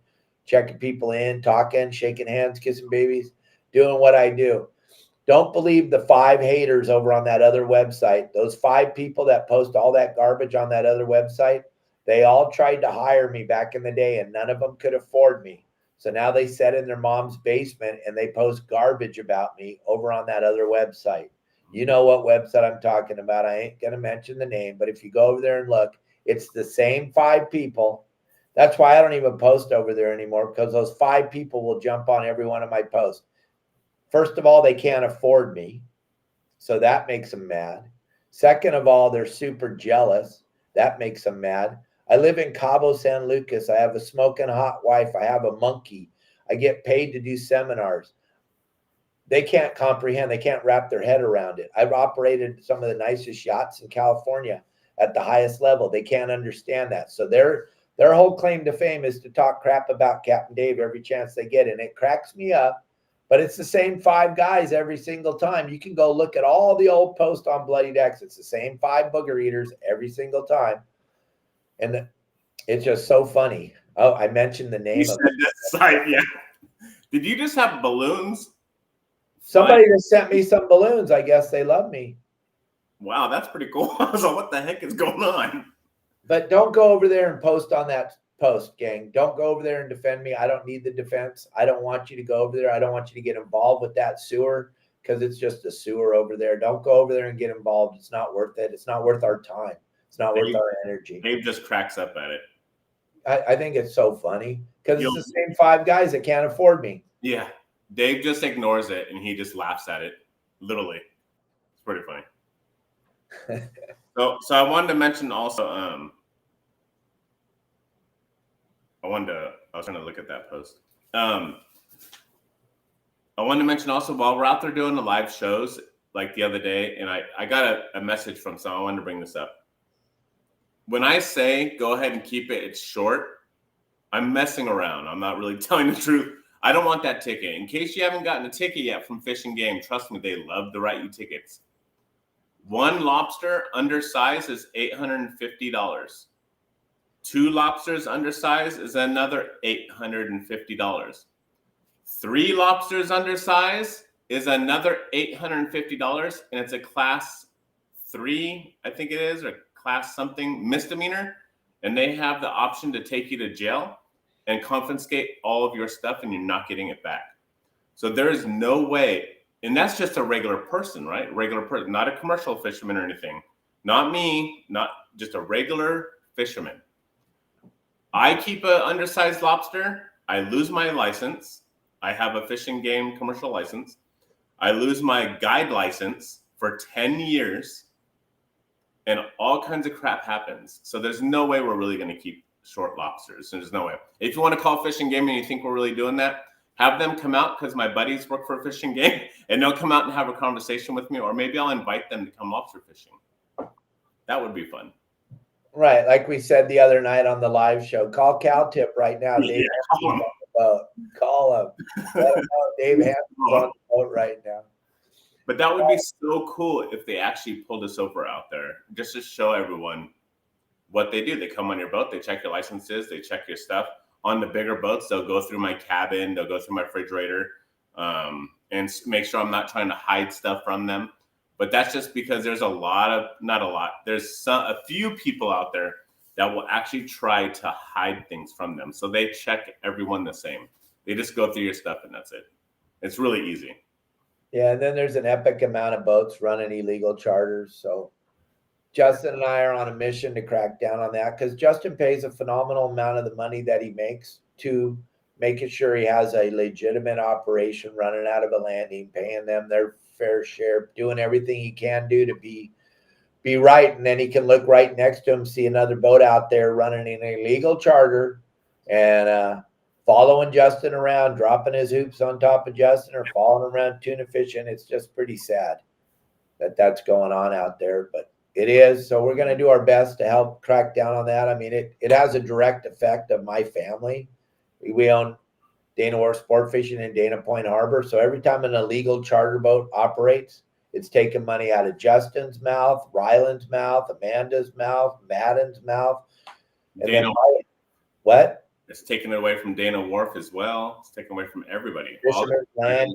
checking people in, talking, shaking hands, kissing babies, doing what I do. Don't believe the 5 haters over on that other website. Those 5 people that post all that garbage on that other website, they all tried to hire me back in the day, and none of them could afford me. So now they sit in their mom's basement and they post garbage about me over on that other website. You know what website I'm talking about. I ain't going to mention the name, but if you go over there and look, it's the same 5 people. That's why I don't even post over there anymore, because those 5 people will jump on every one of my posts. First of all, they can't afford me, so that makes them mad. Second of all, they're super jealous. That makes them mad. I live in Cabo San Lucas. I have a smoking hot wife. I have a monkey. I get paid to do seminars. They can't comprehend. They can't wrap their head around it. I've operated some of the nicest yachts in California at the highest level. They can't understand that. So their whole claim to fame is to talk crap about Captain Dave every chance they get. And it cracks me up. But it's the same 5 guys every single time. You can go look at all the old posts on Bloody Decks. It's the same 5 booger eaters every single time. And it's just so funny. Oh, I mentioned the name of that site, yeah. Did you just have balloons? Somebody just sent me some balloons. I guess they love me. Wow, that's pretty cool. So what the heck is going on? But don't go over there and post on that post, gang. Don't go over there and defend me. I don't need the defense. I don't want you to go over there. I don't want you to get involved with that sewer, because it's just a sewer over there. Don't go over there and get involved. It's not worth it. It's not worth our time. It's not worth our energy. Dave just cracks up at it. I think it's so funny because it's the same 5 guys that can't afford me. Yeah. Dave just ignores it and he just laughs at it. Literally. It's pretty funny. So I wanted to mention also, I was trying to look at that post. I wanted to mention also, while we're out there doing the live shows, like the other day, and I got a message from someone. I wanted to bring this up. When I say go ahead and keep it, it's short, I'm messing around. I'm not really telling the truth. I don't want that ticket. In case you haven't gotten a ticket yet from Fish and Game, trust me, they love to write you tickets. 1 lobster undersize is $850. 2 lobsters undersize is another $850. 3 lobsters undersize is another $850, and it's a class 3, I think it is, or class something misdemeanor, and they have the option to take you to jail and confiscate all of your stuff, and you're not getting it back. So there is no way, and that's just a regular person, right? Regular person, not a commercial fisherman or anything. Not me, not just a regular fisherman. I keep an undersized lobster. I lose my license. I have a Fish and Game commercial license. I lose my guide license for 10 years. and all kinds of crap happens. So there's no way we're really going to keep short lobsters. There's no way. If you want to call Fish and Game and you think we're really doing that, have them come out, because my buddies work for a fishing game, and they'll come out and have a conversation with me, or maybe I'll invite them to come lobster fishing. That would be fun. Right, like we said the other night on the live show, call Cal Tip right now. Dave Yeah, Hansen's on the boat. Call him. Let him know Dave Hansen's on the boat right now. But that would be so cool if they actually pulled us over out there, just to show everyone what they do. They come on your boat, they check your licenses, they check your stuff. On the bigger boats, they'll go through my cabin, they'll go through my refrigerator, and make sure I'm not trying to hide stuff from them. But that's just because there's there's a few people out there that will actually try to hide things from them. So they check everyone the same. They just go through your stuff and that's it. It's really easy. Yeah, and then there's an epic amount of boats running illegal charters. So Justin and I are on a mission to crack down on that, because Justin pays a phenomenal amount of the money that he makes to making sure he has a legitimate operation running out of a landing, paying them their fair share, doing everything he can do to be right. And then he can look right next to him, see another boat out there running an illegal charter, and following Justin around, dropping his hoops on top of Justin, or following around tuna fishing. It's just pretty sad that that's going on out there, but it is. So we're going to do our best to help crack down on that. I mean, it has a direct effect of my family. We own Dana Wharf Sportfishing in Dana Point Harbor. So every time an illegal charter boat operates, it's taking money out of Justin's mouth, Ryland's mouth, Amanda's mouth, Madden's mouth. And Dana, what? It's taken away from Dana Wharf as well. It's taken away from everybody. Fisherman's Landing,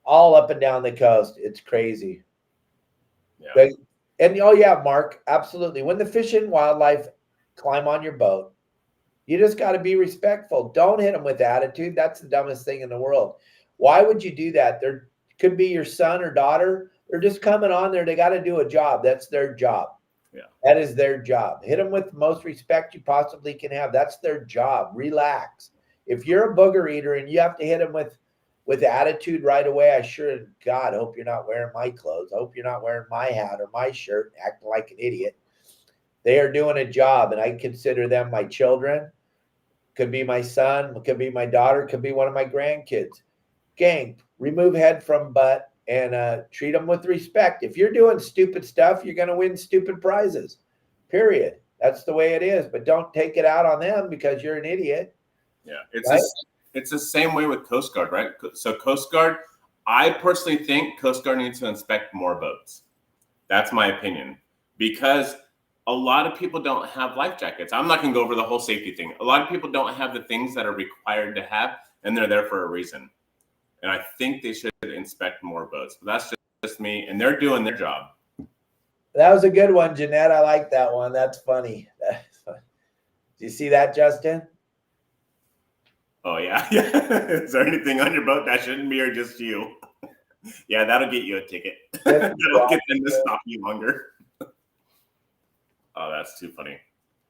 all up and down the coast. It's crazy. Yeah. And oh yeah, Mark, absolutely. When the fish and wildlife climb on your boat, you just got to be respectful. Don't hit them with attitude. That's the dumbest thing in the world. Why would you do that? There could be your son or daughter. They're just coming on there. They got to do a job. That's their job. Yeah. That is their job. Hit them with the most respect you possibly can have. That's their job. Relax. If you're a booger eater and you have to hit them with attitude right away, I sure to God hope you're not wearing my clothes. I hope you're not wearing my hat or my shirt, acting like an idiot. They are doing a job, and I consider them my children. Could be my son, could be my daughter, could be one of my grandkids. Gang, remove head from butt and treat them with respect. If you're doing stupid stuff, you're going to win stupid prizes, period. That's the way it is. But don't take it out on them because you're an idiot. Yeah, it's the same way with Coast Guard, right? So Coast Guard, I personally think Coast Guard needs to inspect more boats. That's my opinion, because a lot of people don't have life jackets. I'm not going to go over the whole safety thing. A lot of people don't have the things that are required to have, and they're there for a reason. And I think they should inspect more boats. But that's just me, and they're doing their job. That was a good one, Jeanette. I like that one. That's funny. Do you see that, Justin? Oh, yeah. Is there anything on your boat that shouldn't be, or just you? Yeah, that'll get you a ticket. That'll get them to stop you longer. Oh, that's too funny.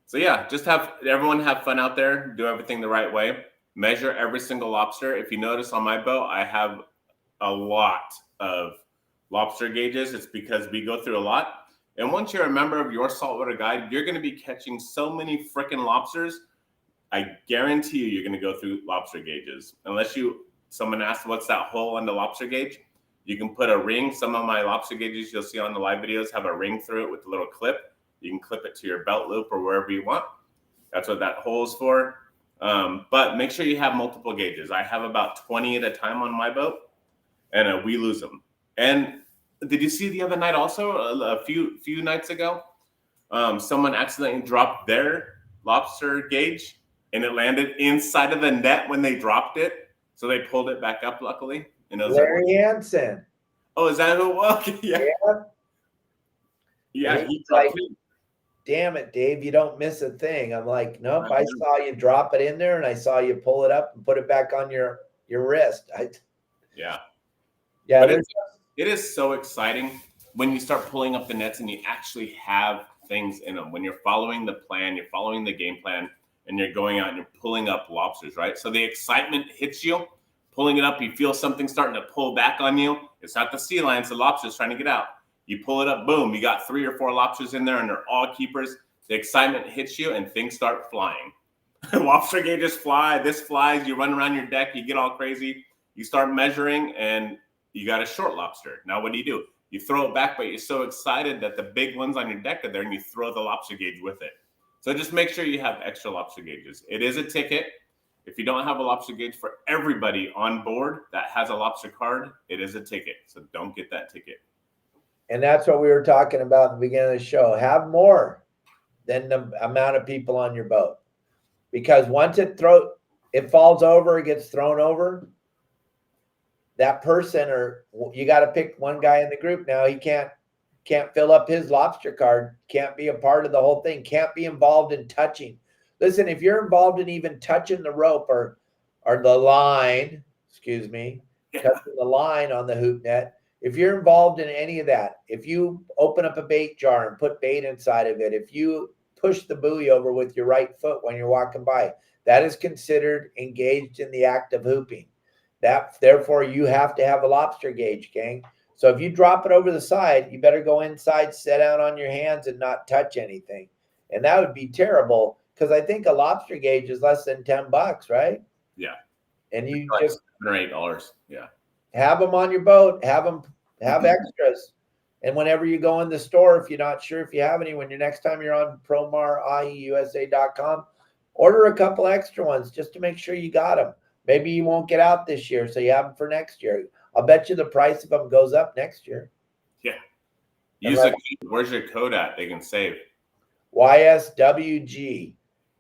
So yeah, just everyone have fun out there. Do everything the right way. Measure every single lobster. If you notice on my boat, I have a lot of lobster gauges. It's because we go through a lot. And once you're a member of your Saltwater Guide, you're going to be catching so many freaking lobsters. I guarantee you, you're going to go through lobster gauges. Unless someone asks, what's that hole on the lobster gauge? You can put a ring. Some of my lobster gauges you'll see on the live videos have a ring through it with a little clip. You can clip it to your belt loop or wherever you want. That's what that hole is for. But make sure you have multiple gauges. I have about 20 at a time on my boat, and we lose them. And did you see the other night also, a few nights ago, someone accidentally dropped their lobster gauge, and it landed inside of the net when they dropped it. So they pulled it back up, luckily. And it was Larry Hansen. Oh, is that who it was? Yeah. Yeah, he dropped it. Damn it, Dave, you don't miss a thing. I'm like, nope, I saw you drop it in there and I saw you pull it up and put it back on your wrist. Yeah. Yeah. But it is so exciting when you start pulling up the nets and you actually have things in them. When you're following the plan, you're following the game plan, and you're going out and you're pulling up lobsters, right? So the excitement hits you, pulling it up, you feel something starting to pull back on you. It's not the sea lion, it's the lobsters trying to get out. You pull it up, boom, you got 3 or 4 lobsters in there, and they're all keepers. The excitement hits you, and things start flying. Lobster gauges fly, this flies, you run around your deck, you get all crazy. You start measuring, and you got a short lobster. Now what do? You throw it back, but you're so excited that the big ones on your deck are there, and you throw the lobster gauge with it. So just make sure you have extra lobster gauges. It is a ticket. If you don't have a lobster gauge for everybody on board that has a lobster card, it is a ticket. So don't get that ticket. And that's what we were talking about at the beginning of the show. Have more than the amount of people on your boat. Because once it falls over, it gets thrown over, that person, or you got to pick one guy in the group now. He can't fill up his lobster card, can't be a part of the whole thing, can't be involved in touching. Listen, if you're involved in even touching the rope or the line, touching the line on the hoop net, if you're involved in any of that, if you open up a bait jar and put bait inside of it, if you push the buoy over with your right foot when you're walking by, that is considered engaged in the act of hooping. Therefore, you have to have a lobster gauge, gang. So if you drop it over the side, you better go inside, sit down on your hands, and not touch anything. And that would be terrible, because I think a lobster gauge is less than $10, right? Yeah. And you like just $7 or $8. Yeah. Have them on your boat. Have extras. And whenever you go in the store, if you're not sure if you have any, when next time you're on PromarAhiUSA.com, order a couple extra ones just to make sure you got them. Maybe you won't get out this year, so you have them for next year. I'll bet you the price of them goes up next year. Yeah. Where's your code at? They can save. YSWG.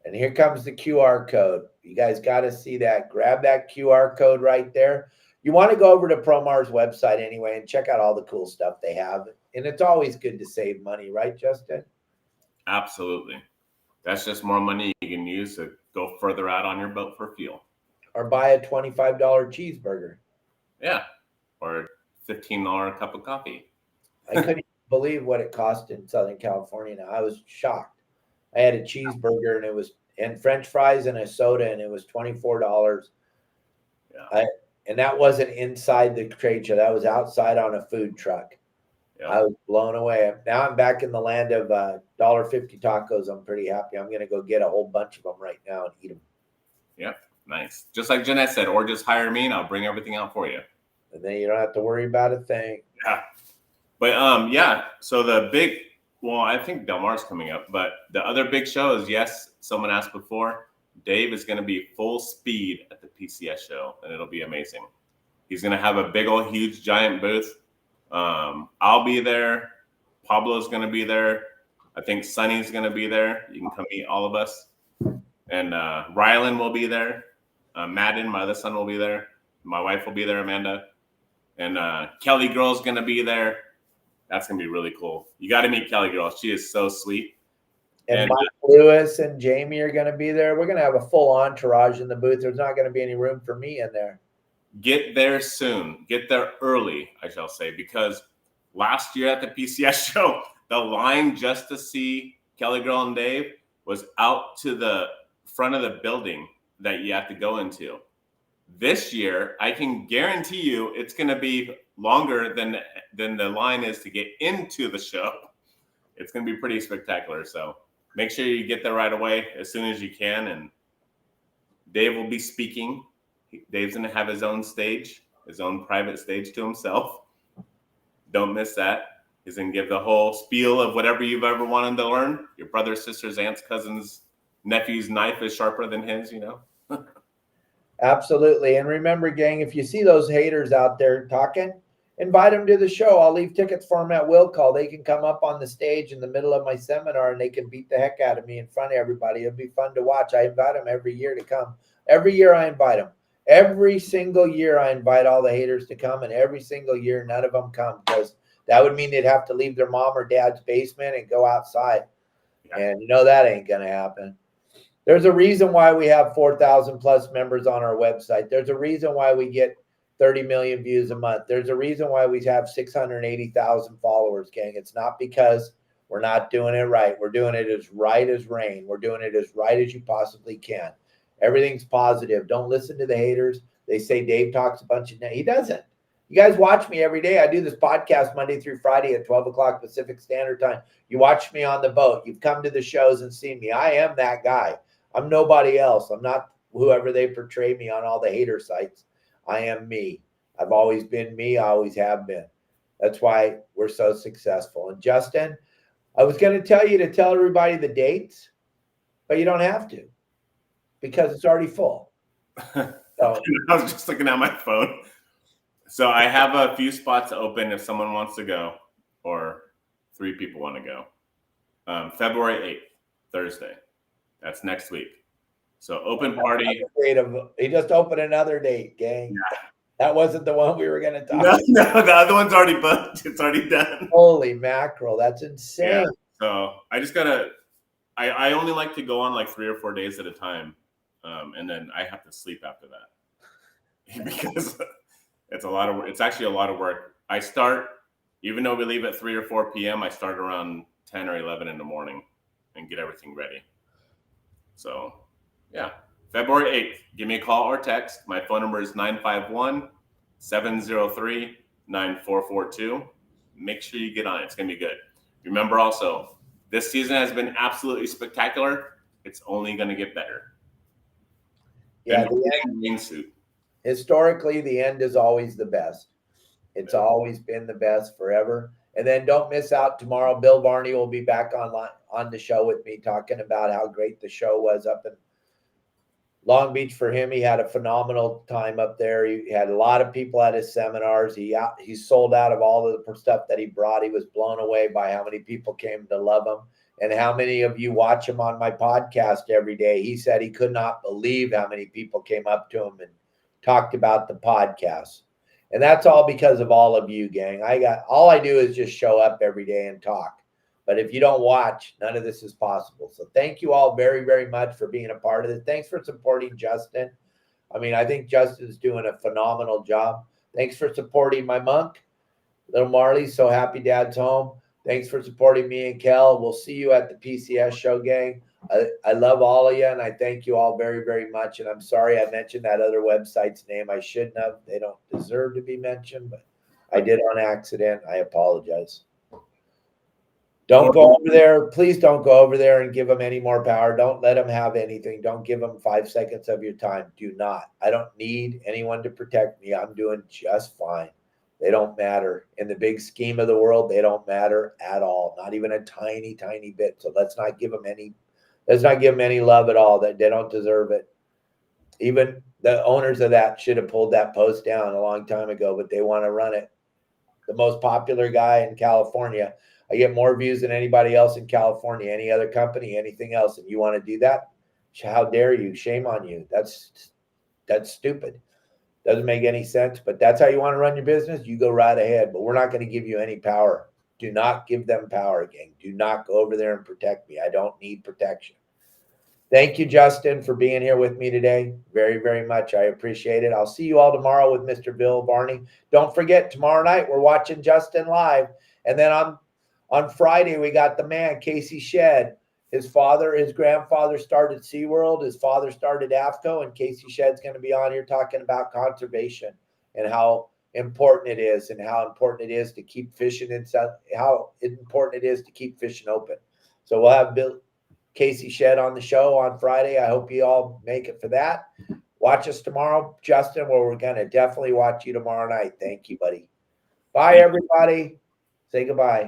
And here comes the QR code. You guys got to see that. Grab that QR code right there. You want to go over to Promar's website anyway and check out all the cool stuff they have. And it's always good to save money, right, Justin? Absolutely. That's just more money you can use to go further out on your boat for fuel. Or buy a $25 cheeseburger. Yeah. Or $15 cup of coffee. I couldn't believe what it cost in Southern California now. I was shocked. I had a cheeseburger and French fries and a soda, and it was $24. Yeah. And that wasn't inside the trade show. That was outside on a food truck. Yeah. I was blown away. Now I'm back in the land of $1.50 tacos. I'm pretty happy. I'm going to go get a whole bunch of them right now and eat them. Yep. Nice. Just like Jeanette said, or just hire me and I'll bring everything out for you. And then you don't have to worry about a thing. Yeah. But so I think Del Mar's coming up, but the other big show is, yes, someone asked before, Dave is going to be full speed at the PCS show, and it'll be amazing. He's going to have a big old huge giant booth. I'll be there. Pablo's going to be there. I think Sonny's going to be there. You can come meet all of us. And Rylan will be there. Madden, my other son, will be there. My wife will be there, Amanda. And Kelly Girl's going to be there. That's going to be really cool. You got to meet Kelly Girl. She is so sweet. And Mike Lewis and Jamie are going to be there. We're going to have a full entourage in the booth. There's not going to be any room for me in there. Get there soon. Get there early, I shall say, because last year at the PCS show, the line just to see Kelly Girl and Dave was out to the front of the building that you have to go into. This year, I can guarantee you it's going to be longer than the line is to get into the show. It's going to be pretty spectacular. So make sure you get there right away as soon as you can. And Dave will be speaking. Dave's going to have his own stage, his own private stage to himself. Don't miss that. He's going to give the whole spiel of whatever you've ever wanted to learn. Your brother, sisters, aunts, cousins, nephew's knife is sharper than his, Absolutely. And remember, gang, if you see those haters out there talking, invite them to the show. I'll leave tickets for them at will call. They can come up on the stage in the middle of my seminar and they can beat the heck out of me in front of everybody. It'll be fun to watch. I invite them every year to come. Every year I invite them. Every single year I invite all the haters to come, and every single year none of them come, because that would mean they'd have to leave their mom or dad's basement and go outside. Yeah. And that ain't going to happen. There's a reason why we have 4,000 plus members on our website. There's a reason why we get 30 million views a month. There's a reason why we have 680,000 followers, gang. It's not because we're not doing it right. We're doing it as right as rain. We're doing it as right as you possibly can. Everything's positive. Don't listen to the haters. They say Dave talks a bunch of he doesn't. You guys watch me every day. I do this podcast Monday through Friday at 12 o'clock Pacific Standard Time. You watch me on the boat. You've come to the shows and seen me. I am that guy. I'm nobody else. I'm not whoever they portray me on all the hater sites. I am me. I've always been me. I always have been. That's why we're so successful. And Justin, I was going to tell you to tell everybody the dates, but you don't have to because it's already full. So, I was just looking at my phone. So I have a few spots open if someone wants to go, or 3 people want to go. February 8th, Thursday. That's next week. So open party. He just opened another date, gang. Yeah. That wasn't the one we were going to talk about. No, the other one's already booked. It's already done. Holy mackerel. That's insane. Yeah. So I just got to, I only like to go on like 3 or 4 days at a time. And then I have to sleep after that because it's actually a lot of work. I start, even though we leave at 3 or 4 p.m., I start around 10 or 11 in the morning and get everything ready. So yeah, February 8th, give me a call or text. My phone number is 951-703-9442. Make sure you get on it. It's going to be good. Remember also, this season has been absolutely spectacular. It's only going to get better. Yeah, historically, the end is always the best. It's always been the best forever. And then don't miss out tomorrow. Bill Varney will be back on the show with me talking about how great the show was up in Long Beach for him. He had a phenomenal time up there. He had a lot of people at his seminars. He sold out of all of the stuff that he brought. He was blown away by how many people came to love him and how many of you watch him on my podcast every day. He said he could not believe how many people came up to him and talked about the podcast. And that's all because of all of you, gang. All I do is just show up every day and talk. But if you don't watch, none of this is possible. So thank you all very, very much for being a part of it. Thanks for supporting Justin. I mean, I think Justin's doing a phenomenal job. Thanks for supporting my monk, little Marley. So happy Dad's home. Thanks for supporting me and Kel. We'll see you at the PCS show, gang. I love all of you, and I thank you all very, very much. And I'm sorry I mentioned that other website's name. I shouldn't have. They don't deserve to be mentioned, but I did on accident. I apologize. Don't go over there. Please don't go over there and give them any more power. Don't let them have anything. Don't give them 5 seconds of your time. Do not. I don't need anyone to protect me. I'm doing just fine. They don't matter. In the big scheme of the world, they don't matter at all. Not even a tiny, tiny bit. So let's not give them any love at all. That they don't deserve it. Even the owners of that should have pulled that post down a long time ago, but they want to run it. The most popular guy in California. I get more views than anybody else in California, any other company, anything else. And you want to do that? How dare you? Shame on you. That's stupid. Doesn't make any sense, but that's how you want to run your business. You go right ahead, but we're not going to give you any power. Do not give them power, gang. Do not go over there and protect me. I don't need protection. Thank you, Justin, for being here with me today. Very, very much. I appreciate it. I'll see you all tomorrow with Mr. Bill Varney. Don't forget, tomorrow night, we're watching Justin live. And then on Friday, we got the man, Casey Shedd. His grandfather started SeaWorld. His father started AFCO, and Casey Shedd's going to be on here talking about conservation and how important it is and how important it is to keep fishing how important it is to keep fishing open. So we'll have Casey Shedd on the show on Friday. I hope you all make it for that. Watch us tomorrow, Justin, where we're going to definitely watch you tomorrow night. Thank you, buddy. Bye, everybody. Say goodbye.